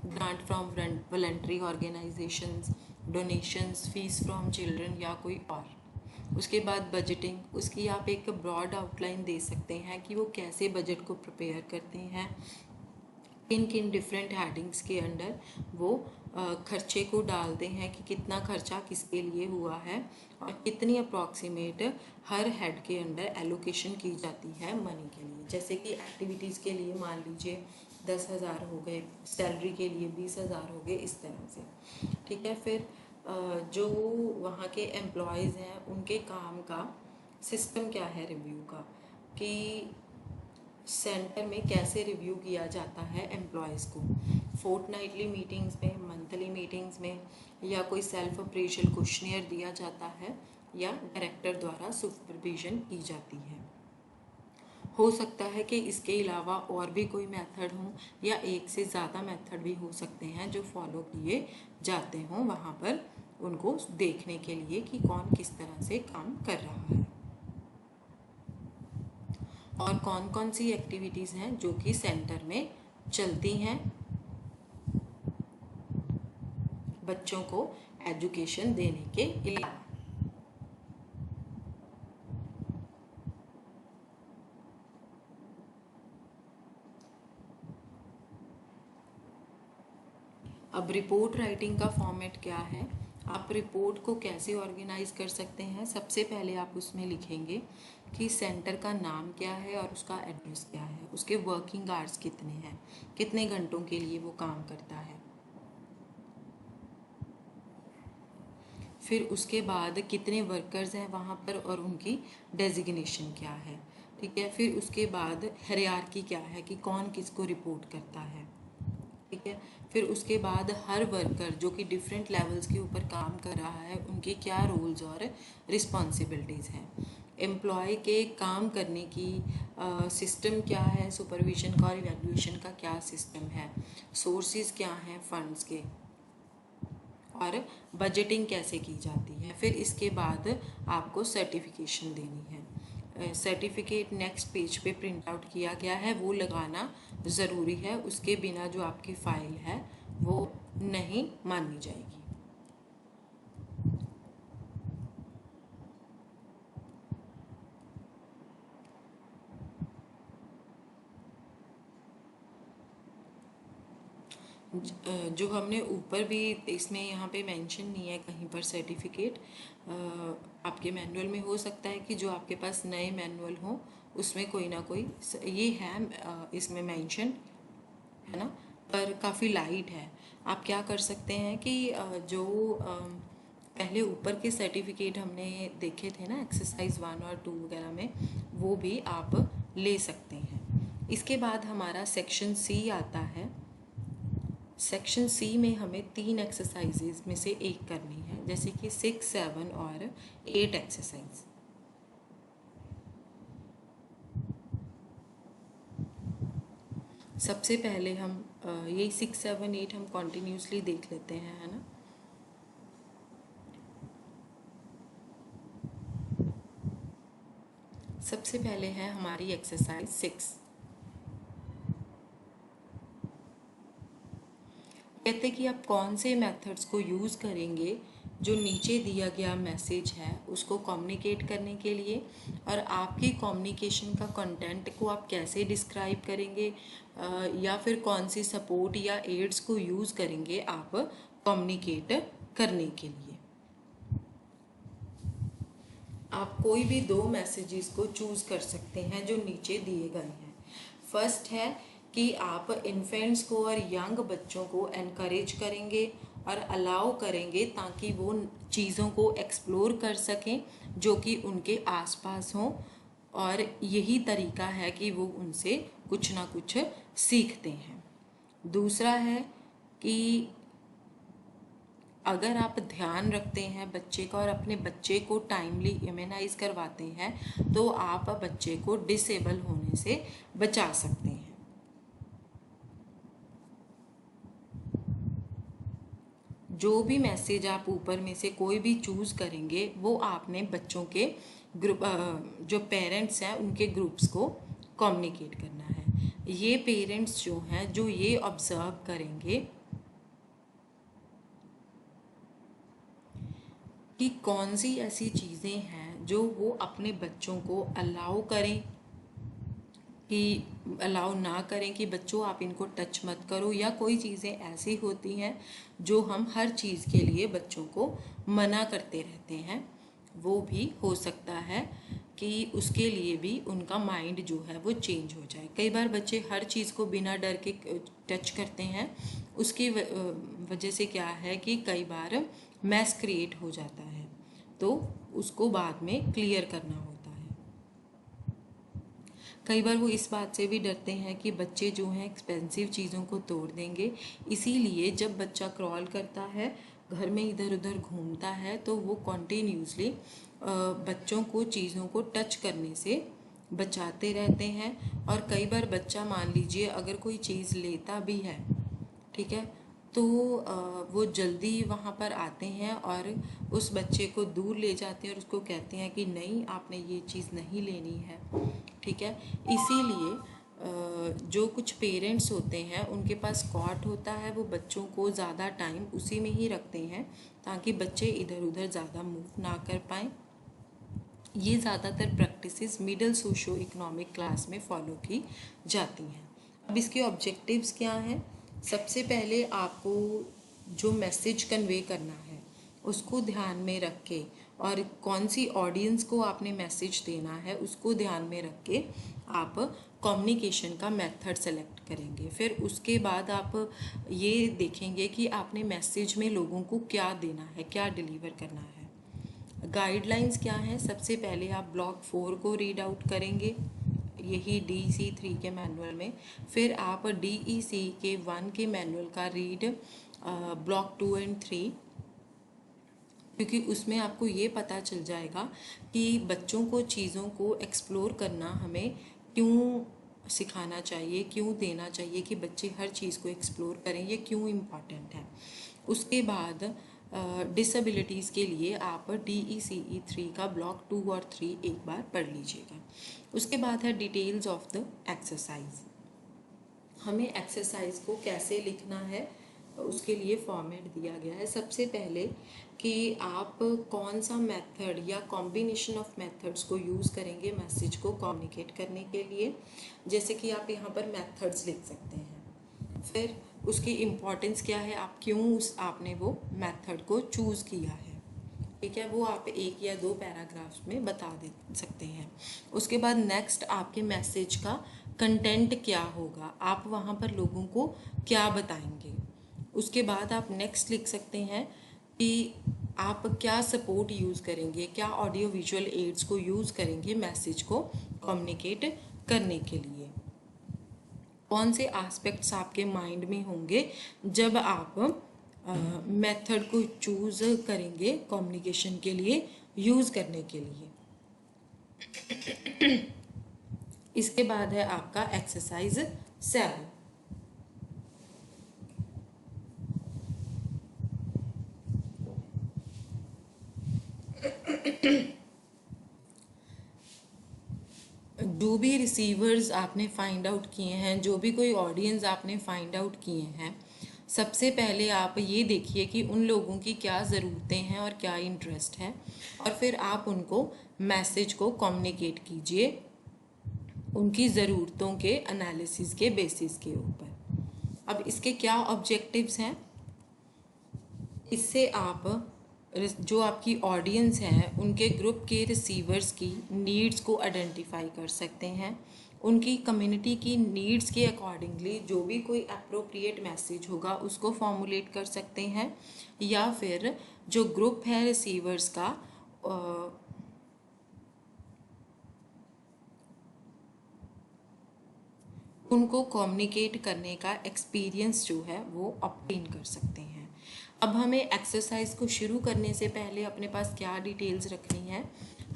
Speaker 1: grant from voluntary organisations, donations, fees from children या कोई और। उसके बाद बजटिंग, उसकी आप एक ब्रॉड आउटलाइन दे सकते हैं कि वो कैसे बजट को प्रिपेयर करते हैं, किन किन डिफरेंट हेडिंग्स के अंडर वो खर्चे को डालते हैं कि कितना खर्चा किसके लिए हुआ है और कितनी अप्रॉक्सीमेट हर हेड के अंडर एलोकेशन की जाती है मनी के लिए। जैसे कि एक्टिविटीज़ के लिए मान लीजिए 10,000 हो गए, सैलरी के लिए 20,000 हो गए, इस तरह से। ठीक है, फिर जो वहाँ के एम्प्लॉयज़ हैं उनके काम का सिस्टम क्या है रिव्यू का, कि सेंटर में कैसे रिव्यू किया जाता है एम्प्लॉयज़ को, फोर्टनाइटली मीटिंग्स में, मंथली मीटिंग्स में, या कोई सेल्फ अप्रेशल क्वेश्चनियर दिया जाता है या डायरेक्टर द्वारा सुपरविजन की जाती है। हो सकता है कि इसके अलावा और भी कोई मेथड हो या एक से ज़्यादा मेथड भी हो सकते हैं जो फॉलो किए जाते हों वहाँ पर उनको देखने के लिए कि कौन किस तरह से काम कर रहा है और कौन कौन सी एक्टिविटीज़ हैं जो कि सेंटर में चलती हैं बच्चों को एजुकेशन देने के लिए। अब रिपोर्ट राइटिंग का फॉर्मेट क्या है, आप रिपोर्ट को कैसे ऑर्गेनाइज कर सकते हैं। सबसे पहले आप उसमें लिखेंगे कि सेंटर का नाम क्या है और उसका एड्रेस क्या है, उसके वर्किंग आवर्स कितने हैं, कितने घंटों के लिए वो काम करता है, फिर उसके बाद कितने वर्कर्स हैं वहाँ पर और उनकी डेजिग्नेशन क्या है। ठीक है, फिर उसके बाद हायरार्की क्या है कि कौन किसको रिपोर्ट करता है। ठीक है, फिर उसके बाद हर वर्कर जो कि डिफरेंट लेवल्स के ऊपर काम कर रहा है उनके क्या रोल्स और रिस्पॉन्सिबिलिटीज़ हैं, एम्प्लॉय के काम करने की सिस्टम क्या है, सुपरविजन का और इवैल्यूएशन का क्या सिस्टम है, सोर्सेज क्या हैं फंड्स के, और बजटिंग कैसे की जाती है। फिर इसके बाद आपको सर्टिफिकेशन देनी है। सर्टिफिकेट नेक्स्ट पेज पे प्रिंट आउट किया गया है वो लगाना ज़रूरी है, उसके बिना जो आपकी फ़ाइल है वो नहीं मानी जाएगी। जो हमने ऊपर भी इसमें यहाँ पे मेंशन नहीं है कहीं पर सर्टिफिकेट, आपके मैनुअल में हो सकता है कि जो आपके पास नए मैनुअल हो उसमें कोई ना कोई ये है इसमें मेंशन है ना, पर काफ़ी लाइट है। आप क्या कर सकते हैं कि जो पहले ऊपर के सर्टिफिकेट हमने देखे थे ना एक्सरसाइज 1 और 2 वगैरह में, वो भी आप ले सकते हैं। इसके बाद हमारा सेक्शन सी आता है। सेक्शन सी में हमें 3 एक्सरसाइजेज में से एक करनी है, जैसे कि 6, 7 और 8 एक्सरसाइज। सबसे पहले हम ये 6, 7, 8 हम कॉन्टिन्यूसली देख लेते हैं, है ना। सबसे पहले है हमारी एक्सरसाइज 6। कहते कि आप कौन से मेथड्स को यूज़ करेंगे जो नीचे दिया गया मैसेज है उसको कम्युनिकेट करने के लिए, और आपकी कम्युनिकेशन का कंटेंट को आप कैसे डिस्क्राइब करेंगे या फिर कौन सी सपोर्ट या एड्स को यूज़ करेंगे आप कम्युनिकेट करने के लिए। आप कोई भी 2 मैसेजेस को चूज़ कर सकते हैं जो नीचे दिए गए हैं। फर्स्ट है कि आप इन्फेंट्स को और यंग बच्चों को एनकरेज करेंगे और अलाउ करेंगे ताकि वो चीज़ों को एक्सप्लोर कर सकें जो कि उनके आसपास हों, और यही तरीका है कि वो उनसे कुछ ना कुछ सीखते हैं। दूसरा है कि अगर आप ध्यान रखते हैं बच्चे का और अपने बच्चे को टाइमली इम्यूनाइज करवाते हैं तो आप बच्चे को डिसेबल होने से बचा सकते हैं। जो भी मैसेज आप ऊपर में से कोई भी चूज करेंगे वो आपने बच्चों के ग्रुप, जो पेरेंट्स हैं उनके ग्रुप्स को कम्युनिकेट करना है। ये पेरेंट्स जो हैं जो ये ऑब्जर्व करेंगे कि कौन सी ऐसी चीज़ें हैं जो वो अपने बच्चों को अलाउ करें कि अलाउ ना करें कि बच्चों आप इनको टच मत करो, या कोई चीज़ें ऐसी होती हैं जो हम हर चीज़ के लिए बच्चों को मना करते रहते हैं, वो भी हो सकता है कि उसके लिए भी उनका माइंड जो है वो चेंज हो जाए। कई बार बच्चे हर चीज़ को बिना डर के टच करते हैं, उसकी वजह से क्या है कि कई बार मैस क्रिएट हो जाता है, तो उसको बाद में क्लियर करना होता है। कई बार वो इस बात से भी डरते हैं कि बच्चे जो हैं एक्सपेंसिव चीज़ों को तोड़ देंगे, इसीलिए जब बच्चा क्रॉल करता है, घर में इधर उधर घूमता है, तो वो कॉन्टीन्यूसली बच्चों को चीज़ों को टच करने से बचाते रहते हैं। और कई बार बच्चा मान लीजिए अगर कोई चीज़ लेता भी है, ठीक है, तो वो जल्दी वहाँ पर आते हैं और उस बच्चे को दूर ले जाते हैं और उसको कहते हैं कि नहीं, आपने ये चीज़ नहीं लेनी है, ठीक है। इसीलिए जो कुछ पेरेंट्स होते हैं उनके पास कॉट होता है, वो बच्चों को ज़्यादा टाइम उसी में ही रखते हैं ताकि बच्चे इधर उधर ज़्यादा मूव ना कर पाएँ। ये ज़्यादातर practices middle socio economic class में फॉलो की जाती हैं। अब इसके ऑब्जेक्टिव्स क्या हैं? सबसे पहले आपको जो मैसेज कन्वे करना है उसको ध्यान में रख के, और कौन सी ऑडियंस को आपने मैसेज देना है उसको ध्यान में रख के आप कम्युनिकेशन का मेथड सेलेक्ट करेंगे। फिर उसके बाद आप ये देखेंगे कि आपने मैसेज में लोगों को क्या देना है, क्या डिलीवर करना है। गाइडलाइंस क्या हैं? सबसे पहले आप ब्लॉक 4 को रीड आउट करेंगे, यही DEC 3 के मैनुअल में। फिर आप DEC के 1 के मैनुअल का रीड ब्लॉक 2 एंड 3, क्योंकि उसमें आपको ये पता चल जाएगा कि बच्चों को चीज़ों को एक्सप्लोर करना हमें क्यों सिखाना चाहिए, क्यों देना चाहिए कि बच्चे हर चीज़ को एक्सप्लोर करें, ये क्यों इम्पॉर्टेंट है। उसके बाद डिसेबिलिटीज़ के लिए आप DECE 3 का ब्लॉक 2 और 3 एक बार पढ़ लीजिएगा। उसके बाद है डिटेल्स ऑफ द एक्सरसाइज। हमें एक्सरसाइज को कैसे लिखना है उसके लिए फॉर्मेट दिया गया है। सबसे पहले कि आप कौन सा मेथड या कॉम्बिनेशन ऑफ मेथड्स को यूज़ करेंगे मैसेज को कम्युनिकेट करने के लिए। जैसे कि आप यहाँ पर मेथड्स लिख सकते हैं, फिर उसकी इम्पोर्टेंस क्या है, आप क्यों आपने वो मेथड को चूज़ किया है, ठीक है, वो आप 1 या 2 पैराग्राफ्स में बता दे सकते हैं। उसके बाद नेक्स्ट आपके मैसेज का कंटेंट क्या होगा, आप वहाँ पर लोगों को क्या बताएंगे। उसके बाद आप नेक्स्ट लिख सकते हैं कि आप क्या सपोर्ट यूज़ करेंगे, क्या ऑडियो विजुअल एड्स को यूज़ करेंगे मैसेज को कम्युनिकेट करने के लिए। कौन से एस्पेक्ट्स आपके माइंड में होंगे जब आप मेथड को चूज़ करेंगे कम्युनिकेशन के लिए यूज़ करने के लिए। इसके बाद है आपका एक्सरसाइज 7। जो भी रिसीवर्स आपने फाइंड आउट किए हैं, जो भी कोई ऑडियंस आपने फाइंड आउट किए हैं, सबसे पहले आप ये देखिए कि उन लोगों की क्या ज़रूरतें हैं और क्या इंटरेस्ट है, और फिर आप उनको मैसेज को कम्युनिकेट कीजिए उनकी ज़रूरतों के एनालिसिस के बेसिस के ऊपर। अब इसके क्या ऑब्जेक्टिव्स हैं? इससे आप जो आपकी ऑडियंस है उनके ग्रुप के रिसीवर्स की नीड्स को आइडेंटिफाई कर सकते हैं, उनकी कम्युनिटी की नीड्स के अकॉर्डिंगली जो भी कोई अप्रोप्रिएट मैसेज होगा उसको फॉर्मुलेट कर सकते हैं, या फिर जो ग्रुप है रिसीवर्स का उनको कम्युनिकेट करने का एक्सपीरियंस जो है वो ऑब्टेन कर सकते हैं। अब हमें एक्सरसाइज को शुरू करने से पहले अपने पास क्या डिटेल्स रखनी है,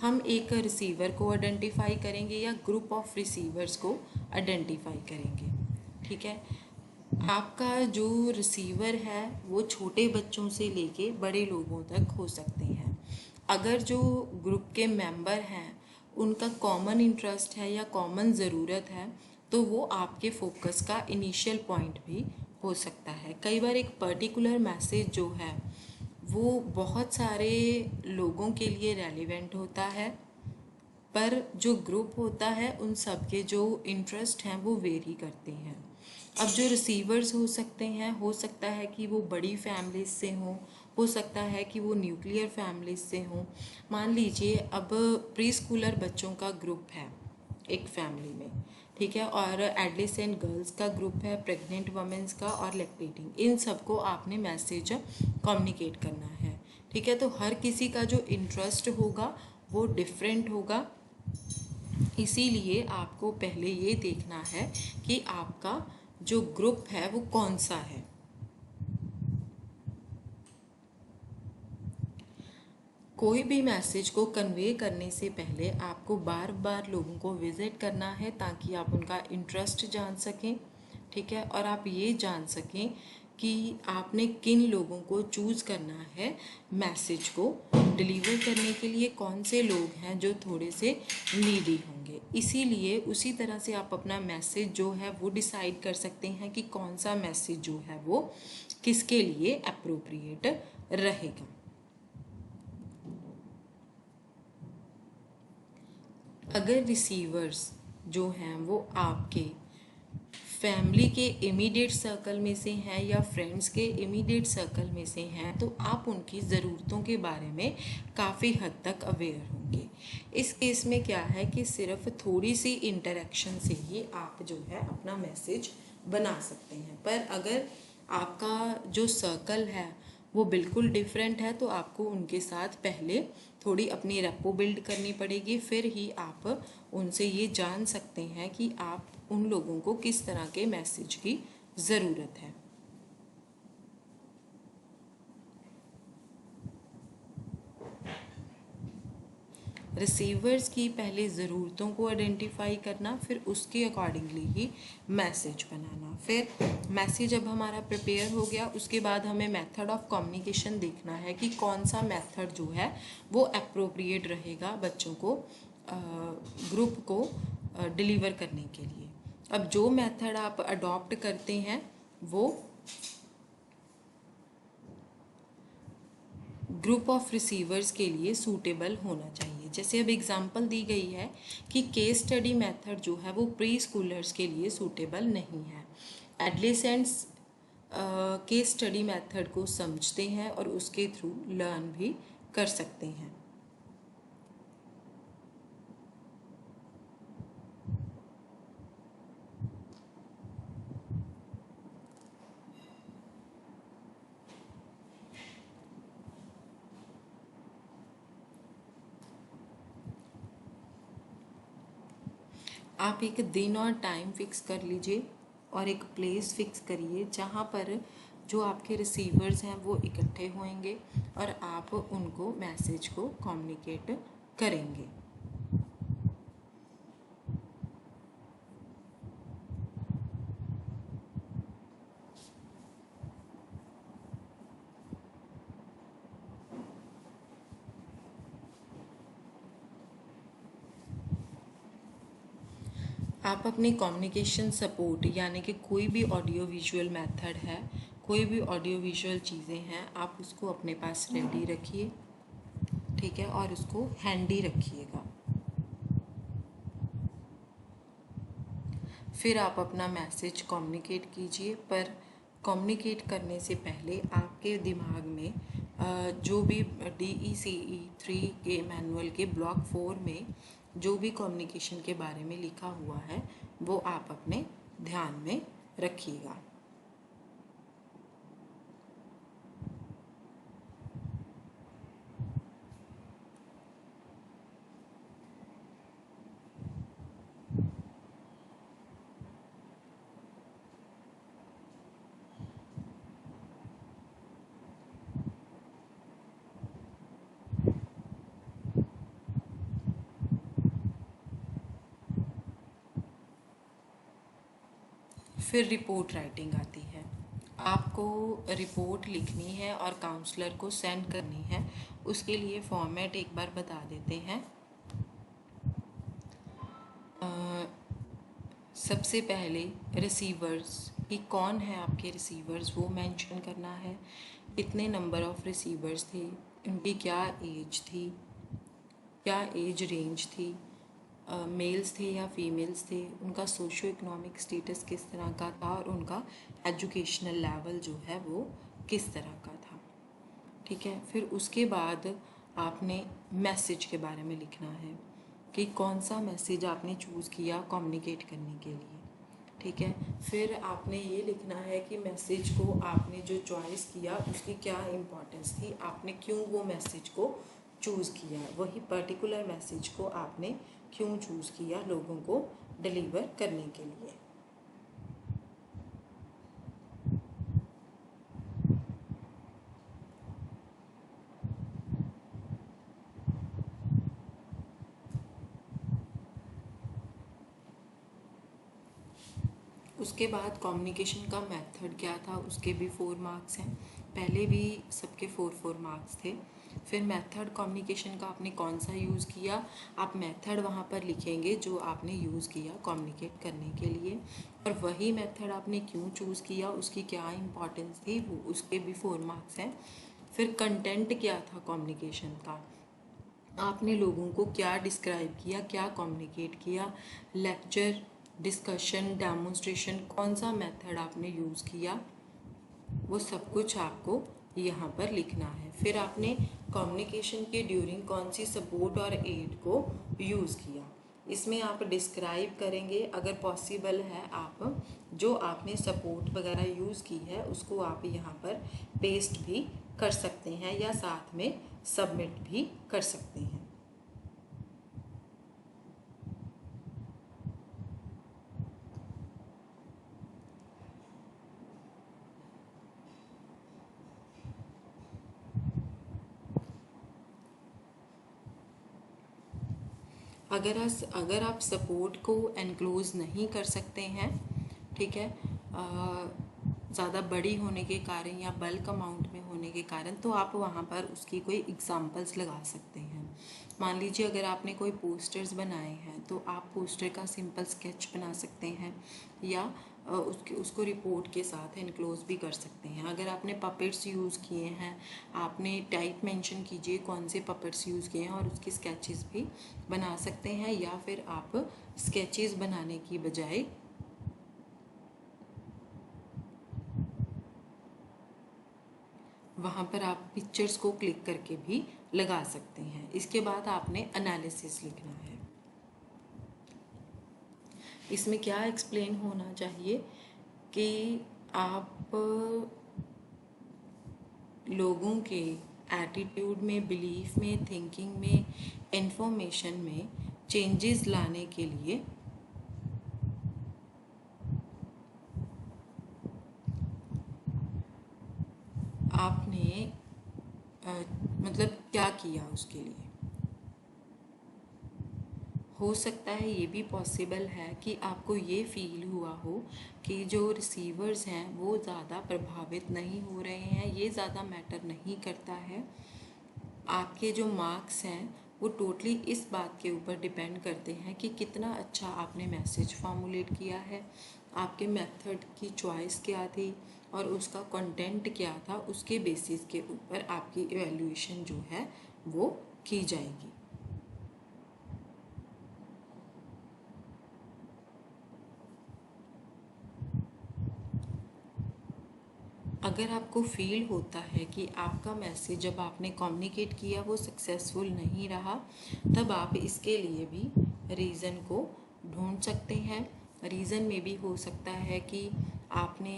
Speaker 1: हम एक रिसीवर को आइडेंटिफाई करेंगे या ग्रुप ऑफ रिसीवर्स को आइडेंटिफाई करेंगे। ठीक है, आपका जो रिसीवर है वो छोटे बच्चों से लेके बड़े लोगों तक हो सकते हैं। अगर जो ग्रुप के मेंबर हैं उनका कॉमन इंटरेस्ट है या कॉमन ज़रूरत है तो वो आपके फोकस का इनिशियल पॉइंट भी हो सकता है। कई बार एक पर्टिकुलर मैसेज जो है वो बहुत सारे लोगों के लिए रेलिवेंट होता है, पर जो ग्रुप होता है उन सब के जो इंटरेस्ट हैं वो वेरी करते हैं। अब जो रिसीवर्स हो सकते हैं, हो सकता है कि वो बड़ी फैमिलीज से हों, हो सकता है कि वो न्यूक्लियर फैमिलीज से हों। मान लीजिए अब प्री स्कूलर बच्चों का ग्रुप है एक फैमिली में, ठीक है, और एडलेसेंट गर्ल्स का ग्रुप है, प्रेग्नेंट वमेंस का और लैक्टेटिंग, इन सबको आपने मैसेज कम्युनिकेट करना है। ठीक है, तो हर किसी का जो इंटरेस्ट होगा वो डिफरेंट होगा, इसीलिए आपको पहले ये देखना है कि आपका जो ग्रुप है वो कौन सा है। कोई भी मैसेज को कन्वे करने से पहले आपको बार बार लोगों को विजिट करना है ताकि आप उनका इंटरेस्ट जान सकें। ठीक है, और आप ये जान सकें कि आपने किन लोगों को चूज़ करना है मैसेज को डिलीवर करने के लिए, कौन से लोग हैं जो थोड़े से नीडी होंगे। इसीलिए उसी तरह से आप अपना मैसेज जो है वो डिसाइड कर सकते हैं कि कौन सा मैसेज जो है वो किसके लिए अप्रोप्रिएट रहेगा। अगर रिसीवर्स जो हैं वो आपके फैमिली के इमीडिएट सर्कल में से हैं या फ्रेंड्स के इमीडिएट सर्कल में से हैं तो आप उनकी ज़रूरतों के बारे में काफ़ी हद तक अवेयर होंगे। इस केस में क्या है कि सिर्फ थोड़ी सी इंटरेक्शन से ही आप जो है अपना मैसेज बना सकते हैं, पर अगर आपका जो सर्कल है वो बिल्कुल डिफरेंट है तो आपको उनके साथ पहले थोड़ी अपनी रेपो बिल्ड करनी पड़ेगी, फिर ही आप उनसे ये जान सकते हैं कि आप उन लोगों को किस तरह के मैसेज की ज़रूरत है। रिसीवर्स की पहले ज़रूरतों को आइडेंटिफाई करना, फिर उसके अकॉर्डिंगली ही मैसेज बनाना। फिर मैसेज अब हमारा प्रिपेयर हो गया, उसके बाद हमें मेथड ऑफ कम्युनिकेशन देखना है कि कौन सा मेथड जो है वो अप्रोप्रिएट रहेगा बच्चों को ग्रुप को डिलीवर करने के लिए। अब जो मेथड आप अडॉप्ट करते हैं वो ग्रुप ऑफ रिसीवर्स के लिए सूटेबल होना चाहिए। जैसे अब एग्जांपल दी गई है कि केस स्टडी मेथड जो है वो प्री स्कूलर्स के लिए सूटेबल नहीं है। एडलेसेंट्स केस स्टडी मेथड को समझते हैं और उसके थ्रू लर्न भी कर सकते हैं। आप एक दिन और टाइम फिक्स कर लीजिए और एक प्लेस फिक्स करिए जहाँ पर जो आपके रिसीवर्स हैं वो इकट्ठे होंगे और आप उनको मैसेज को कम्युनिकेट करेंगे। आप अपनी कम्युनिकेशन सपोर्ट यानी कि कोई भी ऑडियो विजुअल मेथड है, कोई भी ऑडियो विजुअल चीज़ें हैं, आप उसको अपने पास रेडी रखिए। ठीक है, और उसको हैंडी रखिएगा। फिर आप अपना मैसेज कम्युनिकेट कीजिए, पर कम्युनिकेट करने से पहले आपके दिमाग में जो भी DECE 3 के मैनुअल के ब्लॉक 4 में जो भी कम्युनिकेशन के बारे में लिखा हुआ है वो आप अपने ध्यान में रखिएगा। फिर रिपोर्ट राइटिंग आती है। आपको रिपोर्ट लिखनी है और काउंसलर को सेंड करनी है। उसके लिए फॉर्मेट एक बार बता देते हैं। सबसे पहले रिसीवर्स कि कौन है आपके रिसीवर्स, वो मेंशन करना है। कितने नंबर ऑफ़ रिसीवर्स थे, उनकी क्या एज थी, क्या एज रेंज थी, मेल्स थे या फीमेल्स थे, उनका सोशो इकोनॉमिक स्टेटस किस तरह का था और उनका एजुकेशनल लेवल जो है वो किस तरह का था। ठीक है। फिर उसके बाद आपने मैसेज के बारे में लिखना है कि कौन सा मैसेज आपने चूज़ किया कम्युनिकेट करने के लिए। ठीक है। फिर आपने ये लिखना है कि मैसेज को आपने जो चॉइस किया उसकी क्या इम्पोर्टेंस थी, आपने क्यों वो मैसेज को चूज़ किया, वही पर्टिकुलर मैसेज को आपने क्यों चूज़ किया लोगों को डिलीवर करने के लिए। उसके बाद कम्युनिकेशन का मेथड क्या था, उसके भी 4 मार्क्स हैं। पहले भी सबके 4 मार्क्स थे। फिर मेथड कम्युनिकेशन का आपने कौन सा यूज़ किया, आप मेथड वहाँ पर लिखेंगे जो आपने यूज़ किया कम्युनिकेट करने के लिए, और वही मेथड आपने क्यों चूज़ किया, उसकी क्या इम्पोर्टेंस थी, वो उसके भी 4 मार्क्स हैं। फिर कंटेंट क्या था कम्युनिकेशन का, आपने लोगों को क्या डिस्क्राइब किया, क्या कम्युनिकेट किया, लेक्चर, डिस्कशन, डेमोन्स्ट्रेशन, कौन सा मेथड आपने यूज़ किया, वो सब कुछ आपको यहाँ पर लिखना है। फिर आपने कम्युनिकेशन के ड्यूरिंग कौन सी सपोर्ट और एड को यूज़ किया, इसमें आप डिस्क्राइब करेंगे। अगर पॉसिबल है आप जो आपने सपोर्ट वगैरह यूज़ की है उसको आप यहाँ पर पेस्ट भी कर सकते हैं या साथ में सबमिट भी कर सकते हैं। अगर आप सपोर्ट को एनक्लोज नहीं कर सकते हैं, ठीक है, ज़्यादा बड़ी होने के कारण या बल्क अमाउंट में होने के कारण, तो आप वहाँ पर उसकी कोई एग्जांपल्स लगा सकते हैं। मान लीजिए अगर आपने कोई पोस्टर्स बनाए हैं तो आप पोस्टर का सिंपल स्केच बना सकते हैं या उसको रिपोर्ट के साथ एनक्लोज भी कर सकते हैं। अगर आपने पपेट्स यूज़ किए हैं, आपने टाइप मेंशन कीजिए कौन से पपेट्स यूज़ किए हैं और उसकी स्केचेस भी बना सकते हैं, या फिर आप स्केचेस बनाने की बजाय वहाँ पर आप पिक्चर्स को क्लिक करके भी लगा सकते हैं। इसके बाद आपने एनालिसिस लिखना है। इसमें क्या एक्सप्लेन होना चाहिए कि आप लोगों के एटीट्यूड में, बिलीफ में, थिंकिंग में, इंफॉर्मेशन में चेंजेस लाने के लिए आपने मतलब क्या किया उसके लिए। हो सकता है ये भी पॉसिबल है कि आपको ये फील हुआ हो कि जो रिसीवर्स हैं वो ज़्यादा प्रभावित नहीं हो रहे हैं, ये ज़्यादा मैटर नहीं करता है। आपके जो मार्क्स हैं वो टोटली इस बात के ऊपर डिपेंड करते हैं कि कितना अच्छा आपने मैसेज फॉर्मुलेट किया है, आपके मेथड की चॉइस क्या थी और उसका कंटेंट क्या था। उसके बेसिस के ऊपर आपकी इवैल्यूएशन जो है वो की जाएगी। अगर आपको फील होता है कि आपका मैसेज जब आपने कम्युनिकेट किया वो सक्सेसफुल नहीं रहा, तब आप इसके लिए भी रीज़न को ढूंढ सकते हैं। रीज़न में भी हो सकता है कि आपने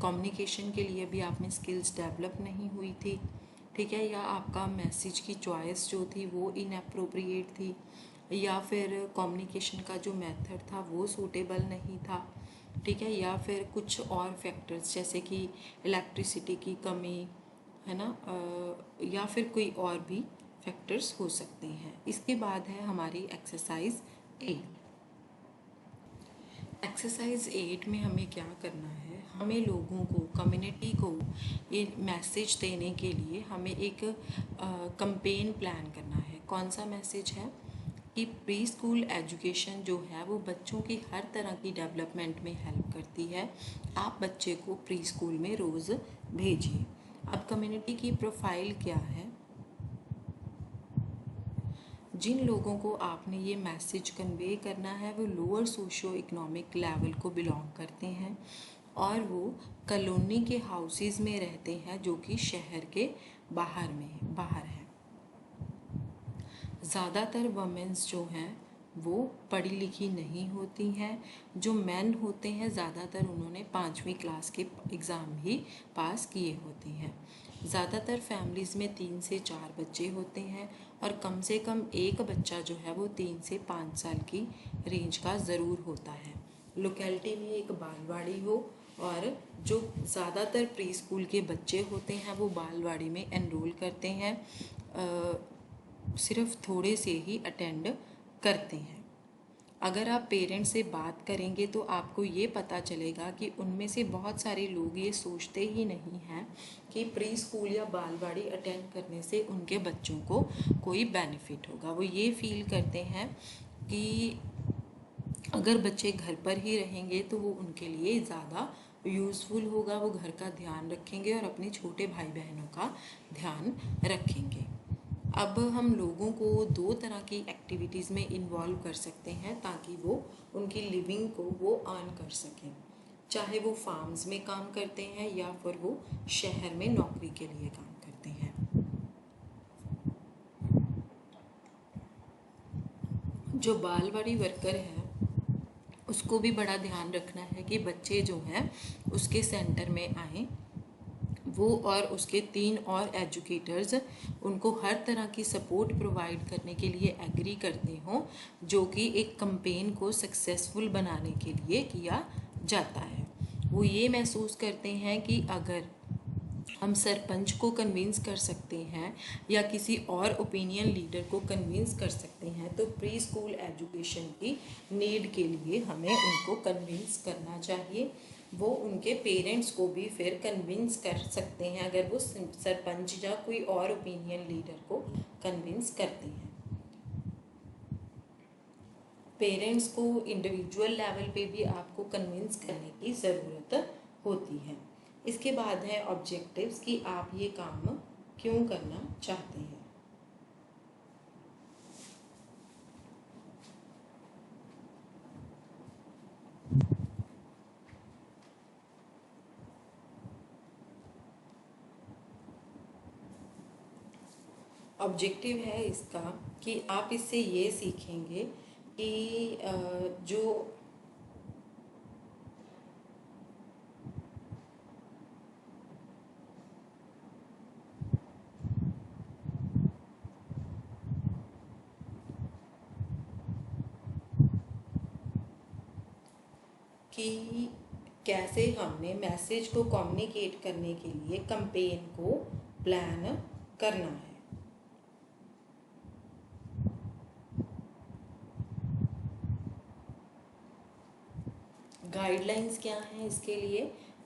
Speaker 1: कम्युनिकेशन के लिए भी आप में स्किल्स डेवलप नहीं हुई थी, ठीक है, या आपका मैसेज की चॉइस जो थी वो इनअप्रोप्रिएट थी, या फिर कम्युनिकेशन का जो मेथड था वो सूटेबल नहीं था, ठीक है, या फिर कुछ और फैक्टर्स जैसे कि इलेक्ट्रिसिटी की कमी है ना, या फिर कोई और भी फैक्टर्स हो सकते हैं। इसके बाद है हमारी एक्सरसाइज 8। एक्सरसाइज 8 में हमें क्या करना है, हमें लोगों को, कम्युनिटी को ये मैसेज देने के लिए हमें एक कंपेन प्लान करना है। कौन सा मैसेज है कि प्री स्कूल एजुकेशन जो है वो बच्चों की हर तरह की डेवलपमेंट में हेल्प करती है। आप बच्चे को प्री स्कूल में रोज़ भेजिए। अब कम्युनिटी की प्रोफाइल क्या है, जिन लोगों को आपने ये मैसेज कन्वे करना है वो लोअर सोशो इकोनॉमिक लेवल को बिलोंग करते हैं और वो कॉलोनी के हाउसेस में रहते हैं जो कि शहर के बाहर हैं। ज़्यादातर वमेंस जो हैं वो पढ़ी लिखी नहीं होती हैं। जो मेन होते हैं ज़्यादातर उन्होंने 5वीं क्लास के एग्ज़ाम ही पास किए होते हैं। ज़्यादातर फैमिलीज़ में 3 से 4 बच्चे होते हैं और कम से कम एक बच्चा जो है वो 3 से 5 साल की रेंज का ज़रूर होता है। लोकेलिटी में एक बालवाड़ी हो और जो ज़्यादातर प्री स्कूल के बच्चे होते हैं वो बालवाड़ी में एनरोल करते हैं, सिर्फ थोड़े से ही अटेंड करते हैं। अगर आप पेरेंट्स से बात करेंगे तो आपको ये पता चलेगा कि उनमें से बहुत सारे लोग ये सोचते ही नहीं हैं कि प्री स्कूल या बालवाड़ी अटेंड करने से उनके बच्चों को कोई बेनिफिट होगा। वो ये फील करते हैं कि अगर बच्चे घर पर ही रहेंगे तो वो उनके लिए ज़्यादा यूज़फुल होगा, वो घर का ध्यान रखेंगे और अपने छोटे भाई बहनों का ध्यान रखेंगे। अब हम लोगों को 2 तरह की एक्टिविटीज़ में इन्वॉल्व कर सकते हैं ताकि वो उनकी लिविंग को वो अर्न कर सकें, चाहे वो फार्म्स में काम करते हैं या फिर वो शहर में नौकरी के लिए काम करते हैं। जो बालवाड़ी वर्कर है उसको भी बड़ा ध्यान रखना है कि बच्चे जो हैं उसके सेंटर में आएँ, वो और उसके 3 और एजुकेटर्स उनको हर तरह की सपोर्ट प्रोवाइड करने के लिए एग्री करते हों, जो कि एक कंपेन को सक्सेसफुल बनाने के लिए किया जाता है। वो ये महसूस करते हैं कि अगर हम सरपंच को कन्विंस कर सकते हैं या किसी और ओपिनियन लीडर को कन्विंस कर सकते हैं तो प्री स्कूल एजुकेशन की नीड के लिए हमें उनको कन्विंस करना चाहिए। वो उनके पेरेंट्स को भी फिर कन्विंस कर सकते हैं अगर वो सरपंच या कोई और ओपिनियन लीडर को कन्विंस करते हैं। पेरेंट्स को इंडिविजुअल लेवल पे भी आपको कन्विंस करने की ज़रूरत होती है। इसके बाद है ऑब्जेक्टिव्स कि आप ये काम क्यों करना चाहते हैं। ऑब्जेक्टिव है इसका कि आप इससे ये सीखेंगे कि जो कि कैसे हमने मैसेज को कम्युनिकेट करने के लिए कंपेन को प्लान करना है। गाइडलाइंस क्या हैं इसके लिए,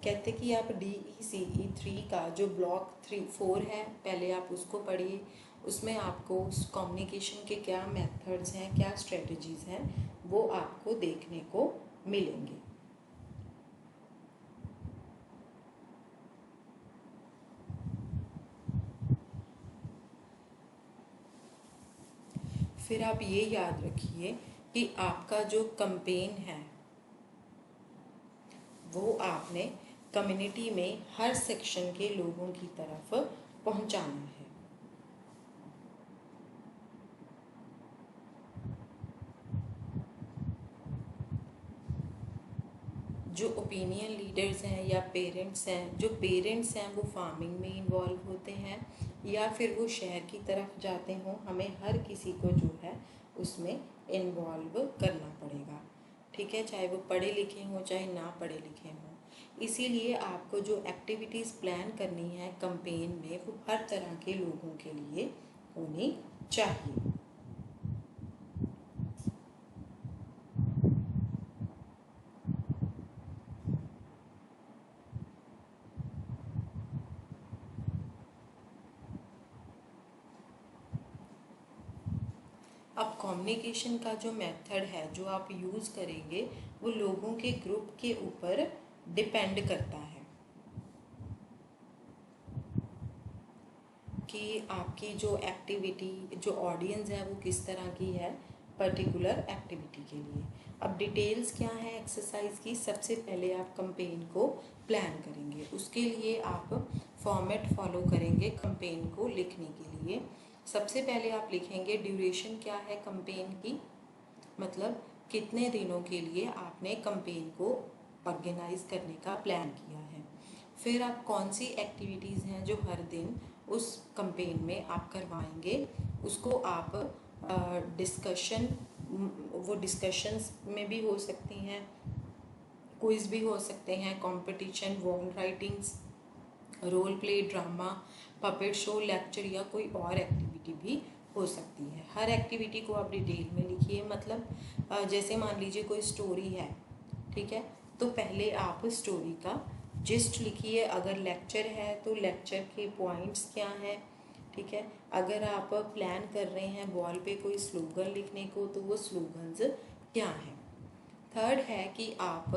Speaker 1: कहते कि आप DECE 3 का जो ब्लॉक 4 है पहले आप उसको पढ़िए। उसमें आपको कम्युनिकेशन के क्या मेथड्स हैं, क्या स्ट्रेटजीज हैं, वो आपको देखने को मिलेंगे। फिर आप ये याद रखिए कि आपका जो कंपेन है वो आपने कम्युनिटी में हर सेक्शन के लोगों की तरफ पहुंचाना है। जो ओपिनियन लीडर्स हैं या पेरेंट्स हैं, जो पेरेंट्स हैं वो फार्मिंग में इन्वॉल्व होते हैं या फिर वो शहर की तरफ जाते हों, हमें हर किसी को जो है उसमें इन्वॉल्व करना पड़ेगा। ठीक है, चाहे वो पढ़े लिखे हों चाहे ना पढ़े लिखे हों। इसीलिए आपको जो एक्टिविटीज़ प्लान करनी है कंपेन में वो हर तरह के लोगों के लिए होनी चाहिए। कम्युनिकेशन का जो मेथड है जो आप यूज़ करेंगे वो लोगों के ग्रुप के ऊपर डिपेंड करता है कि आपकी जो एक्टिविटी, जो ऑडियंस है वो किस तरह की है पर्टिकुलर एक्टिविटी के लिए। अब डिटेल्स क्या है एक्सरसाइज की। सबसे पहले आप कंपेन को प्लान करेंगे, उसके लिए आप फॉर्मेट फॉलो करेंगे कंपेन को लिखने के लिए। सबसे पहले आप लिखेंगे ड्यूरेशन क्या है कंपेन की, मतलब कितने दिनों के लिए आपने कंपेन को ऑर्गेनाइज करने का प्लान किया है। फिर आप कौन सी एक्टिविटीज़ हैं जो हर दिन उस कंपेन में आप करवाएंगे, उसको आप डिस्कशन, वो डिस्कशंस में भी हो सकती हैं, क्विज भी हो सकते हैं, competition, wall writings, role play, drama, puppet show, lecture या कोई और एक्टिविटी भी हो सकती है। हर एक्टिविटी को आप डिटेल में लिखिए। मतलब जैसे मान लीजिए कोई स्टोरी है, ठीक है, तो पहले आप स्टोरी का जिस्ट लिखिए। अगर लेक्चर है तो लेक्चर के पॉइंट्स क्या हैं, ठीक है। अगर आप प्लान कर रहे हैं वॉल पे कोई स्लोगन लिखने को तो वो स्लोगन्स क्या हैं। थर्ड है कि आप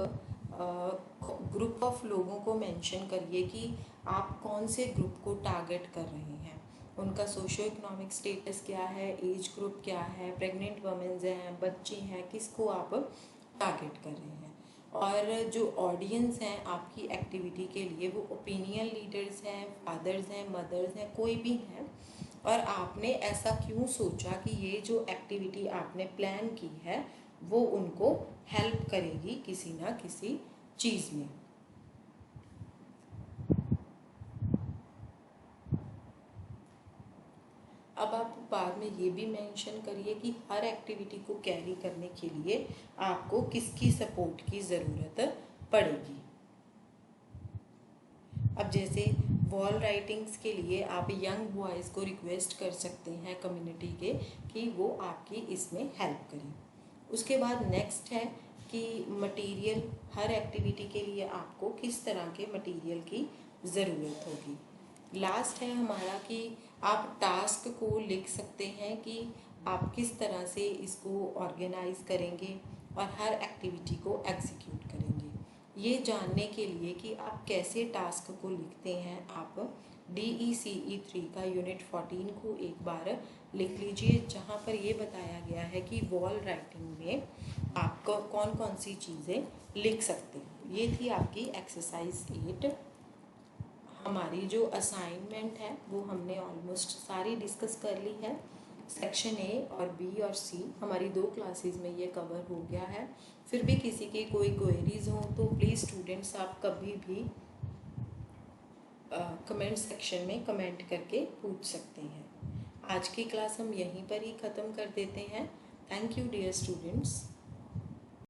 Speaker 1: ग्रुप ऑफ लोगों को मेंशन करिए कि आप कौन से ग्रुप को टारगेट कर रहे हैं, उनका सोशो इकोनॉमिक स्टेटस क्या है, एज ग्रुप क्या है, प्रेग्नेंट वमेंस हैं, बच्चे हैं, किसको आप टारगेट कर रहे हैं। और जो ऑडियंस हैं आपकी एक्टिविटी के लिए वो ओपिनियन लीडर्स हैं, फादर्स हैं, मदर्स हैं, कोई भी हैं। और आपने ऐसा क्यों सोचा कि ये जो एक्टिविटी आपने प्लान की है वो उनको हेल्प करेगी किसी ना किसी चीज़ में। अब आप बाद में ये भी मेंशन करिए कि हर एक्टिविटी को कैरी करने के लिए आपको किसकी सपोर्ट की ज़रूरत पड़ेगी। अब जैसे वॉल राइटिंग्स के लिए आप यंग बॉयज़ को रिक्वेस्ट कर सकते हैं कम्युनिटी के कि वो आपकी इसमें हेल्प करें। उसके बाद नेक्स्ट है कि मटेरियल, हर एक्टिविटी के लिए आपको किस तरह के मटेरियल की ज़रूरत होगी। लास्ट है हमारा कि आप टास्क को लिख सकते हैं कि आप किस तरह से इसको ऑर्गेनाइज करेंगे और हर एक्टिविटी को एग्जीक्यूट करेंगे। ये जानने के लिए कि आप कैसे टास्क को लिखते हैं, आप DECE 3 का यूनिट 14 को एक बार लिख लीजिए, जहाँ पर ये बताया गया है कि वॉल राइटिंग में आप कौन कौन सी चीज़ें लिख सकते हैं। ये थी आपकी एक्सरसाइज 8। हमारी जो असाइनमेंट है वो हमने ऑलमोस्ट सारी डिस्कस कर ली है। सेक्शन A और B और C हमारी 2 क्लासेस में ये कवर हो गया है। फिर भी किसी की कोई क्वेरीज हो तो प्लीज़ स्टूडेंट्स आप कभी भी कमेंट सेक्शन में कमेंट करके पूछ सकते हैं। आज की क्लास हम यहीं पर ही ख़त्म कर देते हैं। Thank you dear students.